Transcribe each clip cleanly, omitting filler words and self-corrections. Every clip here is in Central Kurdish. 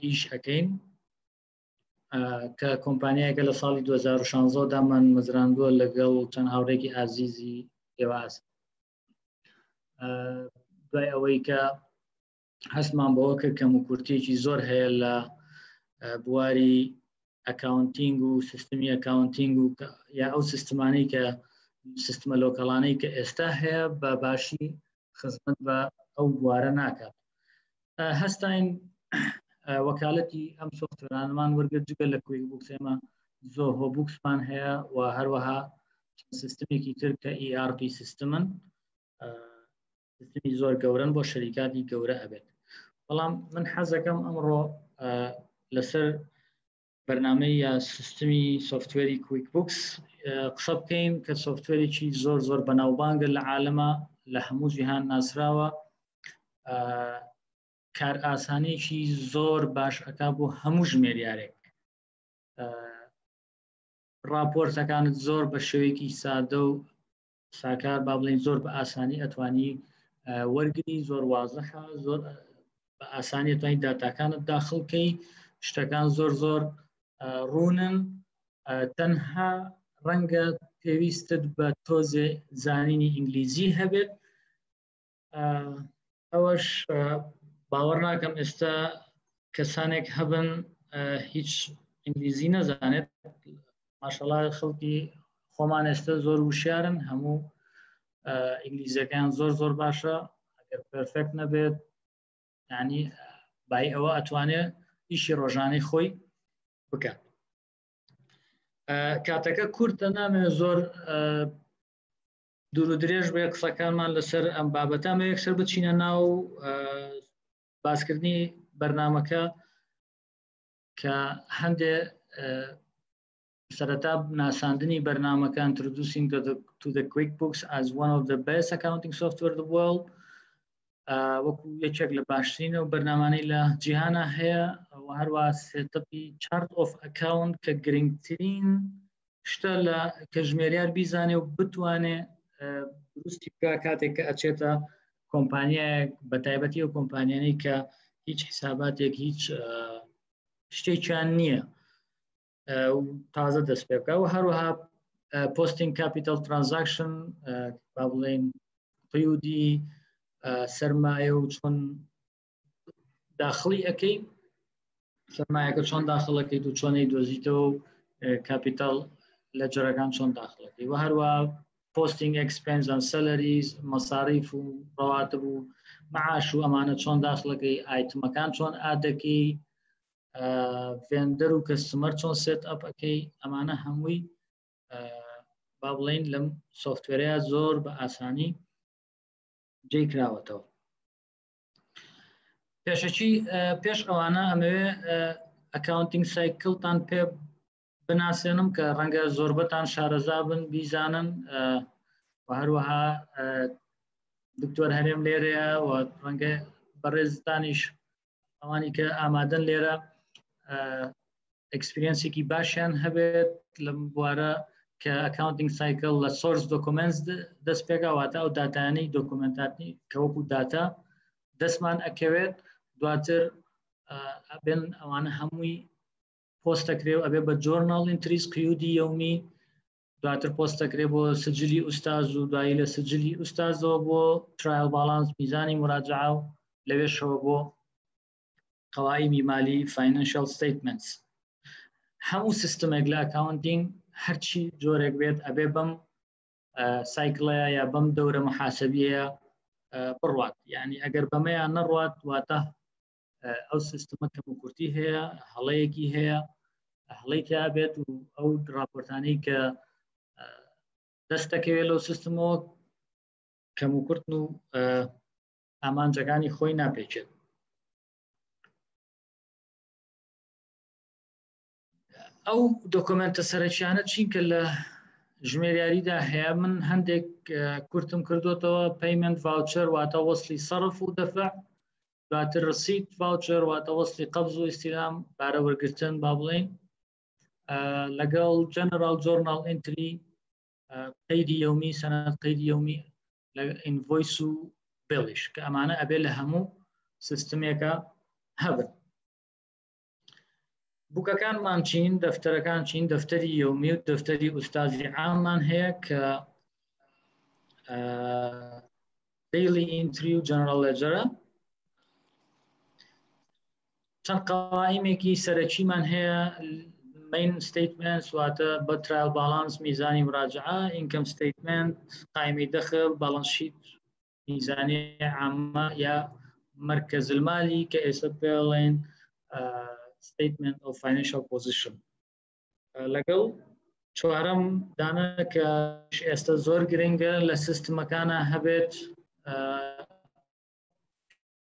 ئیش ئەەکەین کە کۆمپانیایەکە لە ساڵی 2016 دامان مەزراندووە لەگەڵ چەند هاوڕێکی ئازیزی ئێواز دوای ئەوەی کە هەستمان بەوە کرد کەم و کورتێکی زۆر هەیە لە بواری ئەکاونتینگ و سیستمی ئەکاونتینگ و یا ئەو سیستمانەی کە سیستمە لۆکەڵانەی کە ئێستا هەیە بە باشی خزمەت بە ئەو بوارە ناکات هەستاین وەکالەتی ئەم سۆفتوێرانەمان وەرگرت جگە لە کویک بوکس ئێمە زۆهۆ بوکسمان هەیە و هەروەها سیستمێکی تر کە ERP سیستمن سیستمی زۆر گەورن بۆ شەریکاتی گەورە ئەبێت بەڵام من حەزەکەم ئەمڕۆ لەسەر بەرنامەی یا سیستمی سۆفتوێری کویک بوکس قسە بکەین کە سۆفتوێرێکی زۆر زۆر بەناوبانگە لە عالەمە لە هەموو جیهان ناسراوە کار ئاسانێکی زۆر باش ئەکا بۆ هەموو ژمێریارێک راپۆرتەکانت زۆر بە شێوەیەکی سادە و ساکار با بڵێن زۆر بە ئاسانی ئەتوانی وەرگری زۆر وازەحە زۆر بە ئاسانی توانین داتاکانت داخڵکەی شتەکان زۆر زۆر ڕوونن تەنها ڕەنگە پێویستت بە تۆزێ زانینی ئینگلیزی هەبێت ئەوەش باوەڕ ناکەم ئێستا کەسانێک هەبن هیچ ئینگلیزی نەزانێت ماشەڵڵا خەڵکی خۆمان ئێستا زۆر وشیارن هەموو ئینگلیزیەکان زۆر زۆر باشە ئەگەر پەرفێکت نەبێت یعنی بای ئەوە ئەتوانێت ئیشی ڕۆژانەی خۆی بکات کاتەکە کورتە نامێت زۆر دوور و درێژ بێ قسەکانمان لەسەر ئەم بابەتامە یەکسەر بچینە ناو باسکردنی بەرنامەکە کە هەندێ سەرەتا ناساندنی بەرنامەکە introducing to the QuickBooks as one of the best accounting software in the world وەکو یەکێک لە باشترینە و بەرنامانەی لە جیهانە هەیە و هەروە سێتەپی چارت ئۆف ئەکاونت کە گرنگترین شتە لە کە ژمێریار بیزانێ و بتوانێ دروستی بکە کاتێک کە ئەچێتە کۆمپانیایەک بە تایبەتی ئەو کۆمپانیانەی کە هیچ حساباتێک هیچ شتێکیان نییە تازە دەست پێ بکە و هەروەها پۆستینگ کاپیتال ترانزاکشن با بڵێن قیودی سەرمایە و چۆن داخڵی ئەەکەی سەرمایەکە چۆن داخڵەکەیت و چۆنەی دۆزیتەوە و کاپیتال لە جەرەکان چۆن داخڵەکەی و هەروە پۆستینگ ئەکسپێنس ئەند سەلەریز مەساریف و ڕەواتب و معاش و ئەمانە چۆن داخڵەکەی ئایتمەکان چۆن ئادەکەی ڤێندەر و کەستمەر چۆن سێت ئەپ ئەەکەی ئەمانە هەمووی با بڵێن لەم سۆفتوێرەیە زۆر بە ئاسانی جێی کراوەتەوە پێشەچی پێش ئەوانە ئەمەوێ ئەکاونتینگ سایکڵتان پێ بناسێنم کە ڕەنگە زۆربەتان شارەزا بن بیزانن و هەروەها دکتۆر هەرێم لێرەیە و ڕەنگە بەڕێزتانیش ئەوانی کە ئامادەن لێرە ئەکسپریەنسێکی باشیان هەبێت لەم بوارە کە ئەکاونتینگ سایکل لە سۆرس دۆکومنتس دەست پێکاواتە ئەو داتانەی دۆکومنتاتنی کە وەکو داتا دەستمان ئەکەوێت دواتر ئەبێن ئەوانە هەمووی پۆستەکرێ و ئەبێ بە جۆرناڵ ئینتریز قیودی یومی دواتر پۆستەکرێ بۆ سجلی ئوستاز و دوایی لە سجلی ئوستازەوە بۆ ترایل باڵانس میزانی مراجعە و لەوێشەوە بۆ قەوائمی مالی فاینانشال ستیتمنتس هەموو سیستمێک لە ئەکاونتینگ هەرچی جۆرێک بێت ئەبێ بەم سایکڵەیە یا بەم دەورە محاسەبیەیە بڕوات یعنی ئەگەر بەمەیان نەڕوات واتە ئەو سیستمە کەم و کورتی هەیە هەڵەیەکی هەیە هەڵەی تیا بێت و ئەو راپۆرتانەی کە دەستەکەوێت لەو سیستمەوە کەم و کورتن و ئامانجەکانی خۆی ناپێچێت ئەو دۆکومنتە سەرەکیانە چین کە لە ژمێریاریدا هەیە من هەندێک کورتم کردوتەوە پەیمنت ڤاوچەر واتە وەسلی سەرف و دەفع دواتر ڕسیت ڤاوچەر واتە وەسلی قەبز و ئیستیلام بارە وەرگرتن با بڵێن لەگەڵ جەنەرال جۆرناڵ ئێنتری قەیدی یەومی سەنەد قەیدی یەومی ئینڤۆیس و بێڵیش کە ئەمانە ئەبێ لە هەموو سیستمێکە هەبن بووکەکانمان چین دەفتەرەکان چین دەفتەری یومی و دەفتەری ئوستازی عاممان هەیە کە daily entry و general ledger چەند قەوایمێکی سەرەکیمان هەیە main statements واتە بە trial balance میزانی مراجعە income statement قایمەی دەخل balance sheet میزانی عامە یا مرکز المالی کە ئێستا پێڵێن statement of financial position لەگەڵ چوارەم دانە کە ئێستا زۆر گرنگە لە سیستمەکانە هەبێت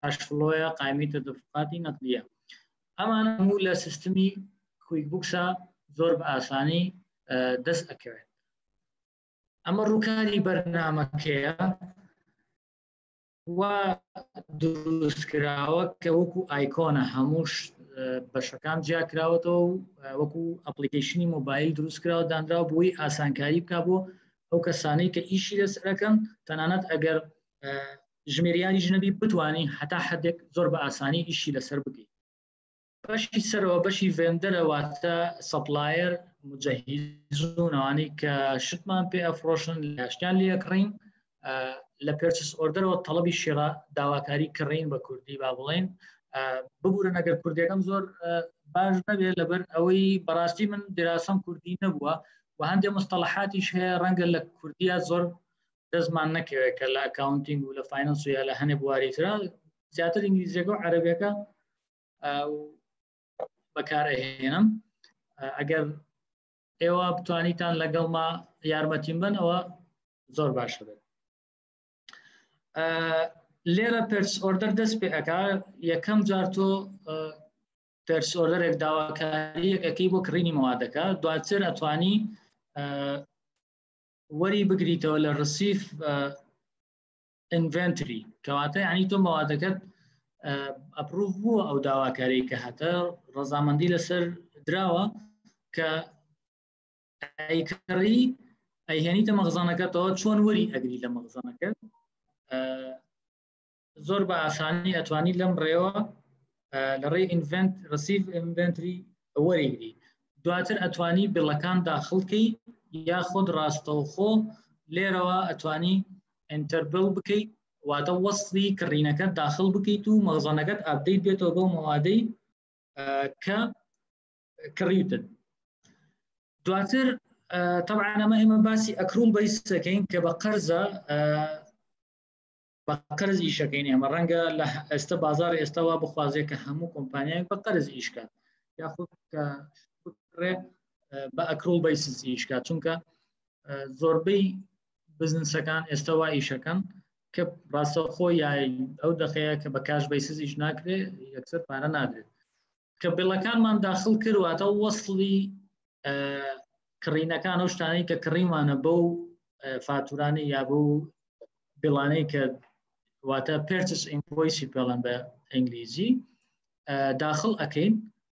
ئاشفلۆیە قایمی تەدەفقاتی نەقدیە ئەمانە هەموو لە سیستمی کویک بوکسە زۆر بە ئاسانی دەست ئەکەوێت ئەمە ڕووکاری بەرنامەکەیە و دروستکراوە کە وەکو ئایکۆنە هەمووش بەشەکان جیاکراوەتەوە و وەکو ئەپلیکیشنی مۆبایل دروستکراوە دانراوە بۆی ئاسانکاری بکە بۆ ئەو کەسانەی کە ئیشی لەسەرەکەن تەنانەت ئەگەر ژمێریانی ژنەبی بتوانین هەتا حدێک زۆر بە ئاسانی ئیشی لەسەر بکەیت بەشی سەرەوە بەشی ڤێندەرە واتە سەپلایر مجەهیزونەوانی کە شتمان پێ ئەفرۆشن لاشتیان لێکڕین لە پێرچس ئۆردەرەوە تەڵەبی شێڕە داواکاری کڕین بە کوردی با بڵێن ببورن ئەگەر کوردیەکەم زۆر باش نەبێت لەبەر ئەوەی بەڕاستی من دراسەم کوردی نەبووە و هەندێک مستەڵەحاتیش هەیە ڕەنگە لە کوردیە زۆر دەستمان نەکەوێت کە لە ئەکاونتینگ و لە فاینانس و یا لە هەنێک بوارێترا زیاتر ئینگلیزیەکە و عەرەبیەکە بەکارهێنم ئەگەر ئێوە بتوانیتان لەگەڵما یارمەتیم بن ئەوە زۆر باشە بێت لێرە پێرچ ئۆردەر دەست پێ ئەکا یەکەم جار تۆ پێرچ ئۆردەرێک داواکاریەکەی بۆ کڕینی مەوادەکە دواتر ئەتوانی وەری بگریتەوە لە ڕسیف ئینڤێنتری کەواتە یعنی تۆ مەوادەکەت ئەپروڤ بووە ئەو داواکاری کە هەتە ڕەزامەندی لەسەر دراوە کە ئەیکڕی ئەیهێنیتە مەخزانەکەتەوە چۆن وەری ئەگری لە مەخزانەکەت زۆر بە ئاسانی ئەتوانی لەم ڕێوە لە ڕێی ڕسیف ئینڤێنتری وەریگری دواتر ئەتوانی بڵەکان داخڵکەی یاخود ڕاستەوخۆ لێرەوە ئەتوانی ئەنتەربڵ بکەیت واتە وەسڵی کڕینەکە داخل بکەیت و مەخزانەکەت ئاپدەیت بێتەوە بۆ مەوادەی کە کڕیوتت دواتر طبعا ئێمە باسی ئەکرول بەیسەکەین کە بە قەرزە بە قەرز ئیشەکەین ئێمە ڕەنگە لە ئێستا بازار ئێستاوا بخوازێت کە هەموو کۆمپانیایك بە قەرز ئیشکات یاخود کە بکڕێ بە ئەکرول بەیسز ئیشکات چونکە زۆربەی بزنسەکان ئێستاوا ئیشەکەن کە ڕاستەوخۆ یای ئەو دەخەیە کە بە کاش بەیسز ئیش ناکرێت یەکسەر پارە نادرێت کە بڵەکانمان داخل کردواتە وەسڵی کڕینەکان ئەو شتانەی کە کڕیمانە بەو فاتورانەی یا بەو بڵانەی کە واتە پێرچس ئینڤۆیسی پێڵەن بە ئینگلیزی داخل ئەکەین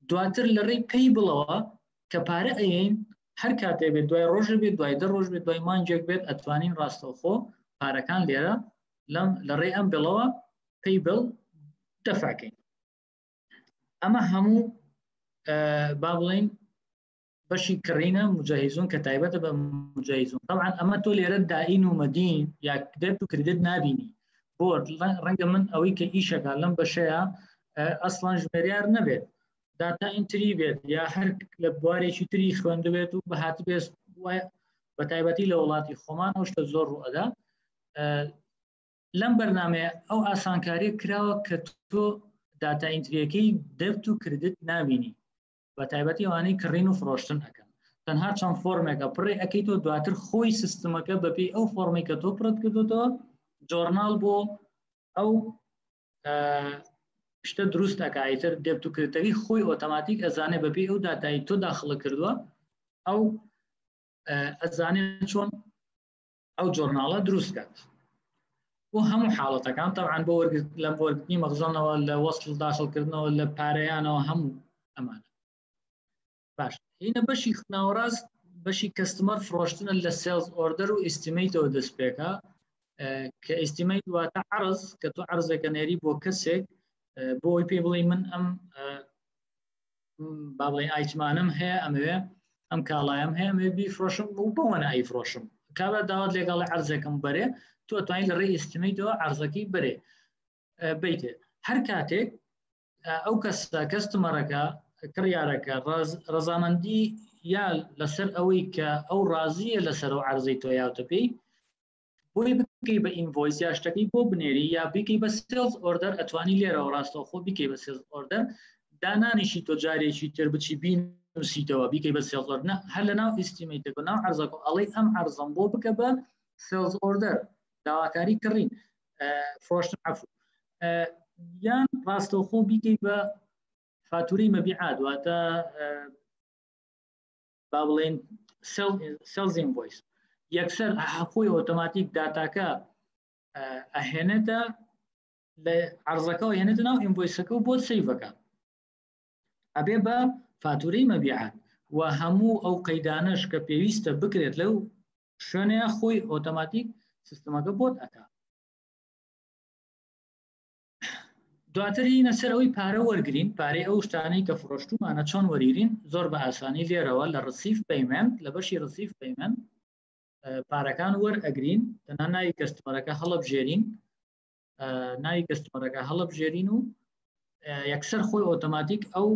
دواتر لە ڕێی پێی بڵەوە کە پارە ئەین هەر کاتێ بێت دوای ڕۆژ بێت دوای دە ڕۆژ بێت دوای مانجێک بێت ئەتوانین ڕاستەوخۆ پارەکان لێرە لە ڕێی ئەم بڵەوە پێی بڵ دەفاکەین ئەمە هەموو با بڵین بەشی کڕینە مجەهیزون کە تایبەتە بە مجەهیزون طبعا ئەمە تۆ لێرە دائین و مەدین یا دێت و کردت نابینی بۆ ڕەنگە من ئەوەی کە ئیشەکە لەم بەشەیە ئەسڵان ژمێریار نەبێت داتا ئینتری بێت یا هەر لە بوارێکی تری خوێندە بێت و بەهات بێت بە تایبەتی لە وڵاتی خۆمان ئەو شتە زۆر ڕوئەدا لەم بەرنامەیە ئەو ئاسانکاریە کراوە کە تۆ داتا ئینتریەکەی دەبت و کردت نابینی بە تایبەتی ئەوانەی کڕین و فرۆشتن ئەەکەن تەنها چەند فۆرمێکە پڕێ ئەەکەیتەوە دواتر خۆی سیستمەکە بەپێی ئەو فۆرمی کە تۆ پڕت کردوتەوە جۆرناڵ بۆ ئەو شتە دروست ئەکایتر دەبت و کردەوی خۆی ئۆتۆماتیک ئەزانێ بەپێی ئەو داتایی تۆ داخڵە کردووە ئەو ئەزانێ چۆن ئەو جۆرناڵە دروست کات بۆ هەموو حاڵەتەکان طبعا بۆ لەم وەرگرتنی مەخزانەوە لە وەسڵ داخڵکردنەوە لە پارەیانەوە هەموو ئەمانە باش هینە بەشی ناوەڕاست بەشی کەستمەر فرۆشتنە لە سێلز ئۆردەر و ئیستیمەیتەوە دەست پێکە کە ئیستیمەیت واتە عەرز کە تۆ عەرزێکە نێری بۆ کەسێک بۆ ئەوی پێ بڵێ من ئەم با بڵێن ئایتمانم هەیە ئەمەوێ ئەم کاڵایم هەیە ئەمێ بیفرۆشم و بۆوەنە ئەیفرۆشم کابرا داوات لێگەڵ عەرزێکم بەرێ تۆ توانیت لە ڕێی ئیستیمەیتەوە عەرزەکەی بەرێ بیتێ هەر کاتێک ئەو کەستمەرەکە کڕیارەکە ڕەزامەندی یا لەسەر ئەوەی کە ئەو ڕازیە لەسەر ئەو عەرزەی تۆ یاوتە پێی بۆی بکەی بە ئینڤۆیس یا شتەکەی بۆ بنێری یا بیکەی بە سێلز ئۆردەر ئەتوانی لێرەوە ڕاستەوخۆ بیکەی بە سێلز ئۆردەر دانانیشی تۆ جارێکی تر بچی بینوسیتەوە بیکەی بە سێلز ئۆردەر هەر لە ناو ئیستیمەیتەکە ناو عەرزەکە ئەڵێ ئەم عەرزەم بۆ بکە بە سێلز ئۆردەر داواکاری کڕین فرۆشتن عەفو یان ڕاستەوخۆ بیکەی بە فاتوری مەبیعات واتە با بڵێن سێلز ئینڤۆیس یەکسەر خۆی ئۆتۆماتیک داتاکە ئەهێنێتە لە عەرزەکەەوە هێنێتە ناو ئینڤۆیسەکە و بۆ سەیڤەکە ئەبێ بە فاتورەی مەبیعات و هەموو ئەو قەیدانەش کە پێویستە بکرێت لەو شوێنەیە خۆی ئۆتۆماتیک سیستەمەکە بۆت ئەکا دواتری نەسەر ئەوەی پارە وەرگرین پارەی ئەو شتانەی کە فرۆشتومانە چۆن وەریرین زۆر بە ئاسانی لێرەوە لە ڕسیف پەیمەنت لە بەشی ڕسیف پەیمەنت پارەکان وەرئەگرین تەنها ناوی کەستمەرەکە هەڵەبژێرین ناوی کەستمەرەکە هەڵەبژێرین و یەکسەر خۆی ئۆتۆماتیک ئەو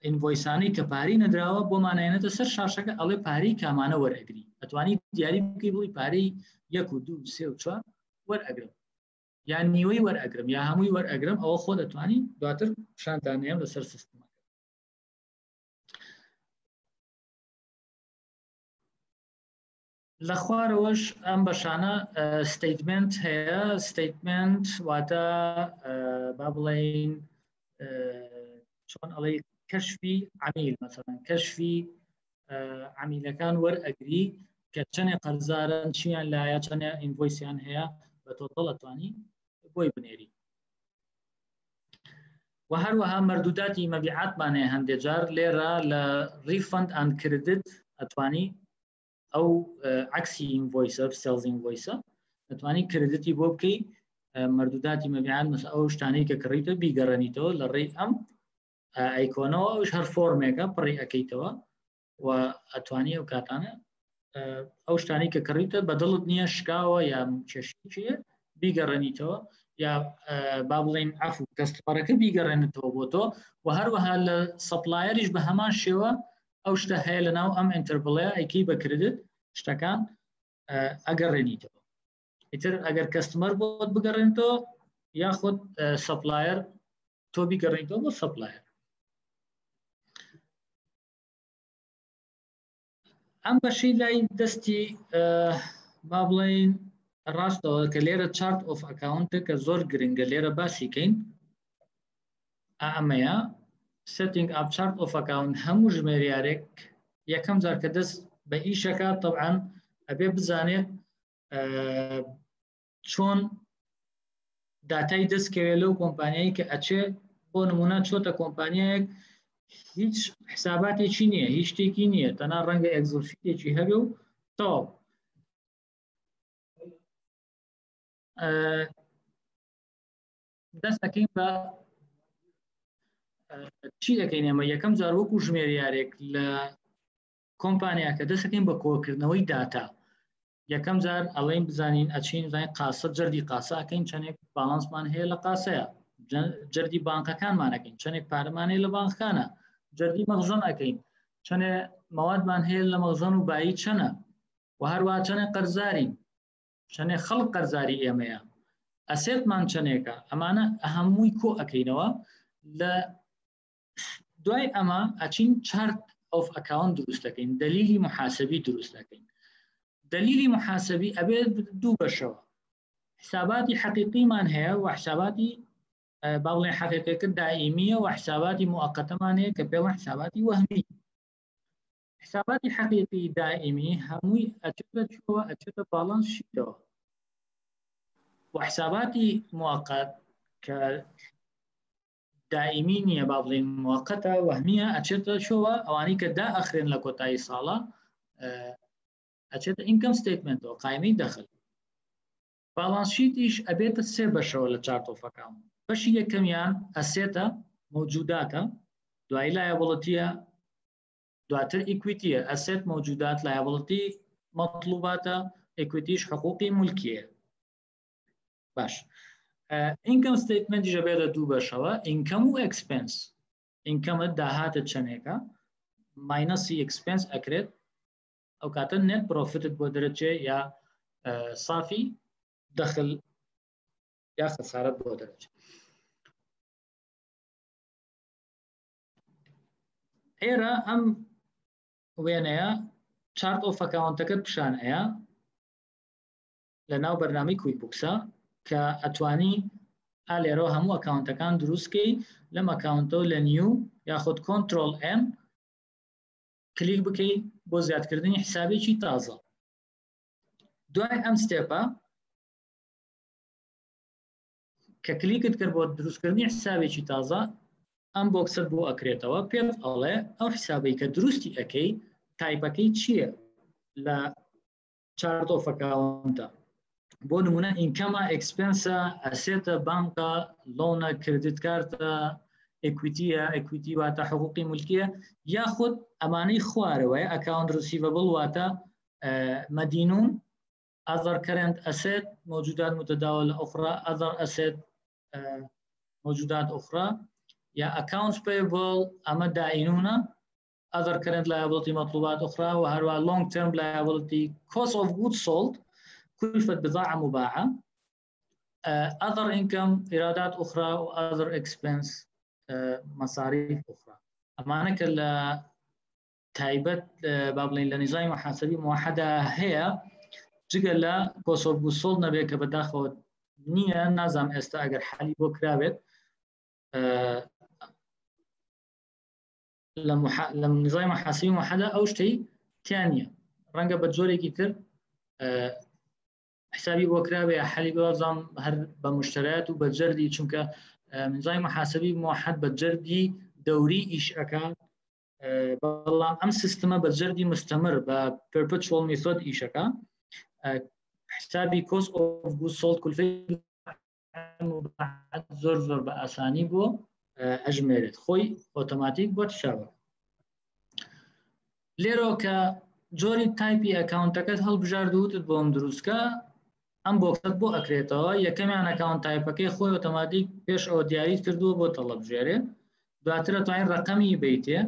ئینڤۆیسانەی کە پارەی نەدراوە بۆمانایەنێتە سەر شاشەکە ئەڵێ پارەی کامانە وەرئەگری ئەتوانی دیاری بکەی بڵی پارەی 1 و 2 3 و 4 وەرئەگرم یان نیوەی وەرئەگرم یا هەمووی وەرئەگرم ئەوە خۆ دەتوانی دواتر شانتانەیەم لەسەر سیستەمەکە لە خوارەوەش ئەم بەشانە ستەیتمنت هەیە ستەیتمنت واتە با بڵێن چۆن ئەڵێ کەشفی عەمیل مەسەڵەن کەشفی عەمیلەکان وەرئەگری کە چەندێ قەرزارن چیان لایە چەندێ ئینڤۆیسیان هەیە بە تۆتەڵ ئەتوانی بۆی بنێری و هەروەها مەردوداتی مەبیعاتمانەیە هەندێک جار لێرە لە ریفەند ئەند کردت ئەتوانی ئەو عەکسی ئینڤۆیسە سێلز ئینڤۆیسە ئەتوانی کردتی بۆ بکەی مەردوداتی مەبیعات مەسەڵەن ئەو شتانەی کە کڕیتە بیگەڕێنیتەوە لە ڕێی ئەم ئەیکۆنەوە ئەوش هەر فۆرمێکە پڕی ئەەکەیتەوە و ئەتوانی ئەو کاتانە ئەو شتانی کە کڕیتە بەدڵت نییە شکاوە یا کێشەیە بیگەڕێنیتەوە یا با بڵێن عەفو کەستمەرەکە بیگەڕێنێتەوە بۆ تۆ و هەروەها لە سەپلایەریش بە هەمان شێوە ئەو شتە هەیە لە ناو ئەم ئینتەرڤڵەیە ئەیکەی بە کردت شتەکان ئەگەڕێنیتەوە ئیتر ئەگەر کەستمەر بۆت بگەڕێنێتەوە یاخود سەپلایر تۆ بیگەڕێنیتەوە بۆ سەپلایر ئەم بەشەی لای دەستی با بڵێن ڕاستەوە کە لێرە چارت ئۆف ئەکاونتە کە زۆر گرنگە لێرە باسیکەین ئەمەیە setting up chart of account هەموو ژمێریارێک یەکەم جار کە دەست بە ئیشەکە طبعاً ئەبێ بزانێت چۆن داتای دەستکەوێت لەو کۆمپانیایی کە ئەچێ بۆ نمونە چۆتە کۆمپانیایەک هیچ حساباتێکی نییە هیچ شتێکی نییە تەنها ڕەنگە ئەکسل شیتێکی هەبێ و تەواو دەست دەکەین بە چی دەکەین ئێمە یەکەم جار وەکو ژمێریارێک لە کۆمپانیاکە دەست دەکەین بە کۆکردنەوەی داتا یەکەم جار ئەڵێن بزانین ئەچین زانین قاسە جەردی قاسە ئەکەین چەندێک باڵانسمان هەیە لە قاسەیە جەردی بانکەکانمان ئەکەین چەندێک پارەمان هەیە لە بانکەکانە جەردی مەخزن ئەکەین چەندێ مەوادمان هەیە لە مەخزن و بایی چەنە و هەروەها چەندێ قەرزارین چەندێ خەڵک قەرزاری ئێمەیە ئەسێتمان چەندێکە ئەمانە هەمووی کۆ ئەکەینەوە لە دوای ئەمە ئەچین چارت ئۆف ئەکاونت دروست دەکەین دەلیلی محاسبی دروست دەکەین دلیلی محاسبی ئەبێت دوو بەشەوە حساباتی حەقیقیمان هەیە و حساباتی با بڵێن حەقیقیەکە دائیمیە و حساباتی موقەتەمان هەیە کە پێوە حساباتی وەهمی حساباتی حەقیقی دائیمی هەمووی ئەچێتە باڵانس شیتەوە و حساباتی موقەت کە دائیمی نییە با بڵێن موقەتە وەهمیە ئەچێتە شۆوە ئەوانەی کە دائەخرێن لە کۆتایی ساڵە ئەچێتە ئینکەم ستیتمنتەوە قایمەی دەخل باڵانس شیتیش ئەبێتە سێ بەشەوە لە چارت ئۆف ئەکاونت بەشی یەکەمیان ئەسێتە موجوداتە دوای لایبڵەتیە، دواتر ئیکویتیە، ئەسێت مەوجودات، لایبڵەتی مەطلوباتە، ئیکویتیش حقوقی مولکیە. باش، ئینکەم ستیتمنتیشە بێتە دوو بەشەوە، ئینکەم و ئەکسپێنس. ئینکەمە داهاتە چەندێکە، ماینەسی ئەکسپێنس ئەکرێت، ئەو کاتە نێت پرۆفیتت بۆ دەرەچێ یا صافی دەخل یا خەسارەت بۆ دەرەچێت. ئێرە ئەم وێنەیە چارت ئۆف ئەکاونتەکەت پیشانەیە لە ناو بەرنامەی کویک بوکسە کە ئەتوانی لێرەوە هەموو ئەکاونتەکان دروستکەی لەم ئەکاونتەوە لە نیو یاخود کۆنترۆل ئێن کلیک بکەیت بۆ زیادکردنی حسابێکی تازە. دوای ئەم ستێپە کە کلیکت کرد بۆ دروستکردنی حسابێکی تازە، ئەم بۆکسەت بۆ ئەکرێتەوە، پێت ئەڵێ ئەو حسابەی کە دروستی ئەەکەی تایپەکەی چییە لە چارت ئۆف ئەکاونتە. بۆ نمونە ئینکەمە، ئەکسپێنسە، ئەسێتە، بانکە، لۆنە، کردیت کارتە، ئیکویتیە، ئیکویتی واتە حقوقی مولکیە، یاخود ئەمانەی خوارەوەی ئەکاونت ریسیڤەبڵ واتە مەدینون، other current asset موجودات متداولة أخرى other asset موجودات أخرى، يا accounts payable أما دائنونة other current liability مطلوبات أخرى، وهروا long term liability cost of goods sold كلفة بضاعة مباعة، other income إيرادات أخرى و other expense مصاريف أخرى. أمانك تايبت بابلين لنظام محاسبي موحدة هي جگە لە cost of goods sold نەبێت کە بەداخەوە نییە، نازانم ئێستا ئەگەر حالی بۆ کرابێت لە نظامی محاسبی موحدە ئەو شتەی تیان نییە، ڕەنگە بە جۆرێکی تر حسابی بۆ کرابێ یا حالی بۆزانم هەر بە مشتریات و بە جەردی، چونکە نظامی محاسبی موحد بە جەردی دەوری ئیش ئەکات، بەڵام ئەم سیستەمە بە جەردی مستەمر بە perpetual method ئیشەکە. حسابی cost of goods sold کلفەی زۆر زۆر بە ئاسانی بۆ ئەژمێرێت، خۆی ئۆتۆماتیک بۆ تشاوە. لێرەوە کە جۆری تایپی ئەکاونتەکەت هەڵبژاردووتت بۆم دروستکە، ئەم بۆکسەت بۆ ئەکرێتەوە، یەکەمیان ئەکاونت تایپەکەی خۆی ئۆتۆماتیک پێش ئەوە دیاریت کردووە بۆ تەڵەبژێرێ، دواتر ئەتوانین ڕەقەمی بیتێ،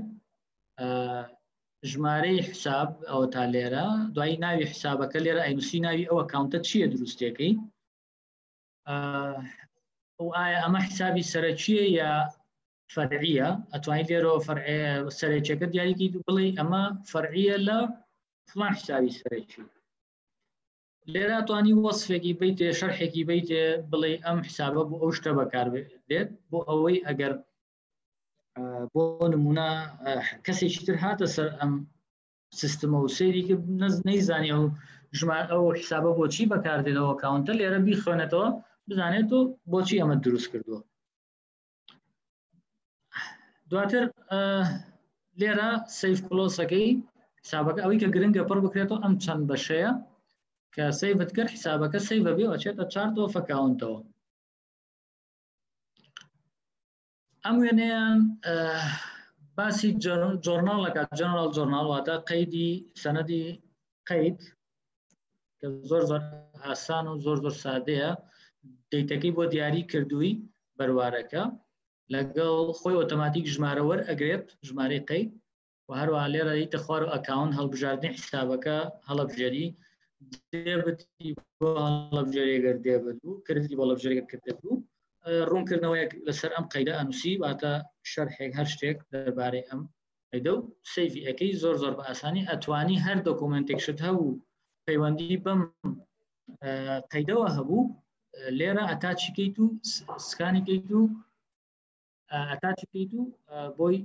ژمارەی حساب ئەو تا لێرە، دوای ناوی حسابەکە لێرە ئەینوسی ناوی ئەو ئەکاونتە چییە دروستەکەی، و ئایا ئەمە حسابی سەرەکیە یا فەرعیە، ئەتوانین لێرەوە سەرەکیەکە دیاریکی بڵێ ئەمە فەرعیە لە فڵان حسابی سەرەکی. لێرە ئەتوانی وەسفێکی بیتێ، شەرحێکی بیتێ، بڵێ ئەم حسابە بۆ ئەو شتە بەکاربێت، بۆ ئەوەی ئەگەر بۆ نمونە کەسێکی تر هاتە سەر ئەم سیستەمە و سەیری کرد نەیزانێ ئەو حسابە بۆچی بەکاردێتەوە ئەکاونتە، لێرە بیخوێنێتەوە بزانێت و بۆچی ئەمە دروست کردووە. دواتر لێرە سیف کلۆسەکەی حسابەکە ئەوەی کە گرنگە پڕ بکرێتەوە ئەم چەند بەشەیە کە سیڤت کرد، حسابەکە سیڤە بێ ئەچێتە چارت ئۆف ئەکاونتەوە. ئەم وێنەیان باسی جۆرناڵەکە، جەنەرال جۆرناڵ واتە قەیدی سەنەدی قەید کە زۆر زۆر ئاسان و زۆر زۆر سادەیە، دەیتەکەی بۆ دیاری کردووی بەروارەکە لەگەڵ خۆی ئۆتۆماتیک ژمارە وەرئەگرێت، ژمارەی قەید، و هەروە لێرە دیتە خوار و ئەکاونت هەڵبژاردنی حسابەکە هەڵەبژێری، دێبەتی بۆ هەڵەبژێریەگەر دێبێت و کردی بۆ هەڵەبژێریەگەر کردێت و ڕوونکردنەوەیەک لەسەر ئەم قەیدە ئەنووسی، واتە شەرحێک هەر شتێک دەربارەی ئەم قەیدە و سەیفی ئەەکەی زۆر زۆر بە ئاسانی ئەتوانی هەر دۆکومنتێک شت هەبوو پەیوەندی بەم قەیدەوە هەبوو، لێرە ئەتاچی کەیت و سکانی کەیت و ئەتاچی کەیت و بۆی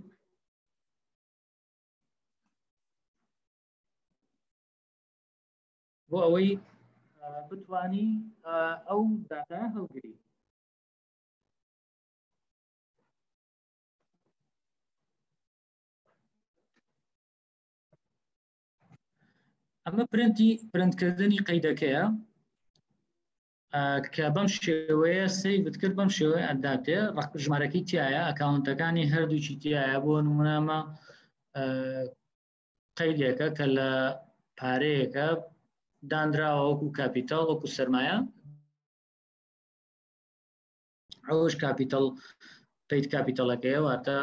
بۆ ئەوەی بتوانی ئەو داتا هەڵگری. ئەمە پرنتکردنی قەیدەکەیە، کە بەم شێوەیە سەیڤت کرد بەم شێوەیە ئەداتێ ژمارەکەی تایە ئەکاونتەکانی هەردووچی تایە بۆ نمونەمە قەیدێکە کە لە پارەیەکە دانراوە وەکو کاپیتال وەکو سەرمایە ئەوش کاپیتال پەیت کاپیتالەکەیە واتە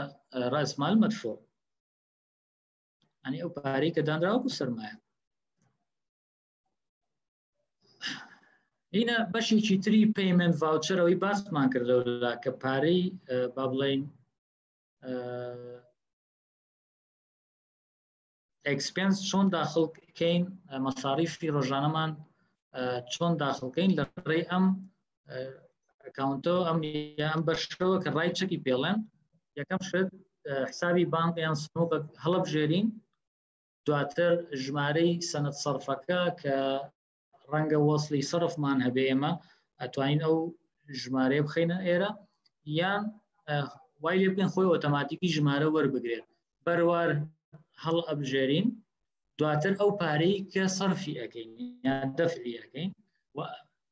ڕاسمال مەدفوع ئەنی ئەو پارەی کە دانراوە وەکو سەرمایە. هینە بەشێکی تری پەیمنت ڤاوچەرەوەی باسمان کردەوە کە پارەی با بڵێین ئەکسپێنس چۆن داخڵکەین مەساریفی ڕۆژانەمان چۆن داخڵکەین لە ڕێی ئەم ئەکاونتەوە ئەم بەشەوە کە ڕای چەکی پێڵێن. یەکەم شت حسابی بانک یان سنووقە هەڵەبژێرین، دواتر ژمارەی سەنەد سەرفەکە کە ڕەنگە وەسڵی سەرفمان هەبێ ئێمە ئەتوانین ئەو ژمارەیە بخەینە ئێرە یان وای لێ بکەین خۆی ئۆتۆماتیکی ژمارە وەربگرێت بەروار هەڵ ئەبژێرین، دواتر ئەو پارەی کە سەرفی ئەەکەین یان دەفعی ئەەکەین و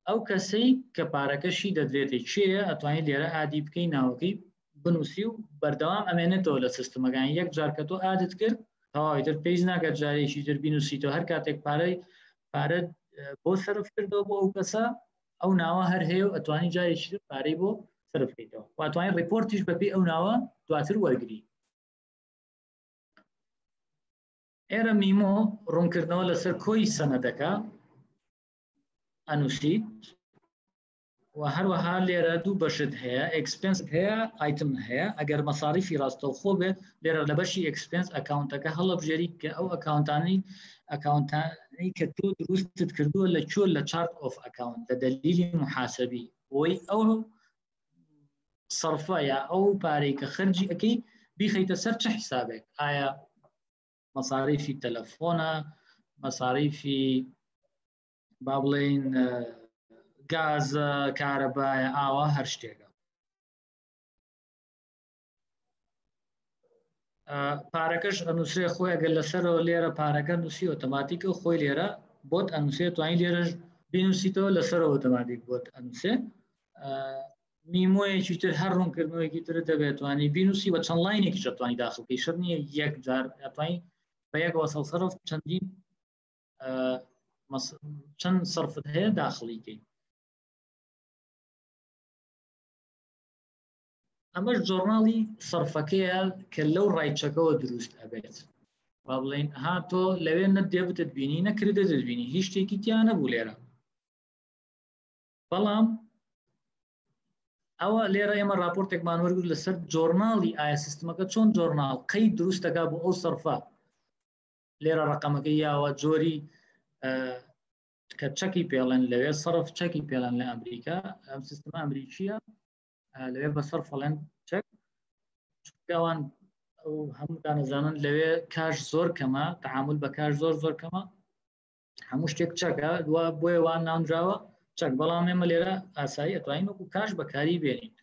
ئەو کەسەی کە پارەکەشی دەدرێتی چیە ئەتوانین لێرە ئادی بکەین ناوەکەی بنووسی و بەردەوام ئەمێنێتەوە لە سیستەمەکان. یەک جار کە تۆ ئادت کرد تەواوی تر پێیز ناکات جارێکی تر بینوسیتەوە هەر کاتێک پارە بۆ سەرف کردەوە بۆ ئەو کەسە ئەو ناوە هەر هەیە و ئەتوانی جارێکی تر پارەی بۆ سەرف بکەیتەوە و ئەتوانین ڕیپۆرتیش بەپێی ئەو ناوە دواتر وەرگری. ئێرە میمۆ ڕوونکردنەوە لەسەر کۆی سەنەدەکە ئەنووسیت و هەروەها لێرە دوو بەشت هەیە، ئەکسپێنس هەیە ئایتم هەیە. ئەگەر مەساریفی ڕاستەوخۆ بێت لێرە لە بەشی ئەکسپێنس ئەکاونتەکە هەڵەبژێریت کە ئەو ئەکاونتانی کە تۆ دروستت کردووە لە چۆ لە چارت ئۆف ئەکاونت لە دەلیلی محاسەبی وی ئەو سەرفە یا ئەو پارەی کە خەرجی ئەەکەی بیخەیتە سەر چه حسابێک، ئایا مەساریفی تەلەفۆنە، مەساریفی با بڵێن گازە، کارەبایە، ئاوا هەر شتێکە. پارەکەش ئەنووسێ خۆی ئەگەر لەسەرەوە لێرە پارەکە نووسی ئۆتۆماتیکە خۆی لێرە بۆت ئەنووسێ، توانین لێرەش بینووسیتەوە لەسەرەوە ئۆتۆماتیک بۆت ئەنووسێ. میمۆیەکی تر هەر ڕوونکردنەوەیەکی تر دەبێت توانی بینووسی بە چەند لاینێکی دەتوانی داخڵکەی شەر نییە یەک جار ئەتوانی بە یەک وەسڵ سەرف چەندین چەند سەرفت هەیە داخڵیکەی. ئەمەش جۆرناڵی سەرفەکەیە کە لەو ڕایچەکەەوە دروست ئەبێت. با بڵێن ها تۆ لەوێ نە دێبتت بینی نەکردە دەبینی هیچ شتێکی تیان نەبوو لێرە، بەڵام ئەوە لێرە ئێمە راپۆرتێکمان وەرگرت لەسەر جۆرناڵی ئایا سیستمەکە چۆن جۆرناڵ قەی دروستەکە بۆ ئەو سەرفە. لێرە ڕقەمەکەی یاوە جۆری کە چەکی پێڵێن لەوێ سەرف چەکی پێڵێن لە ئەمریکا، ئەم سیستمە ئەمریکیە لەوێ بەسەر فەڵێن چەک چکەوان ئەو هەموو دانەزانن لەوێ کاش زۆر کەمە، تعامل بە کاش زۆر کەمە، هەموو شتێک چەکە دووە بۆیە وان نامدراوە چەک. بەڵام ئێمە لێرە ئاسایی ئەتوانین وەکو کاش بەکاری بێنین.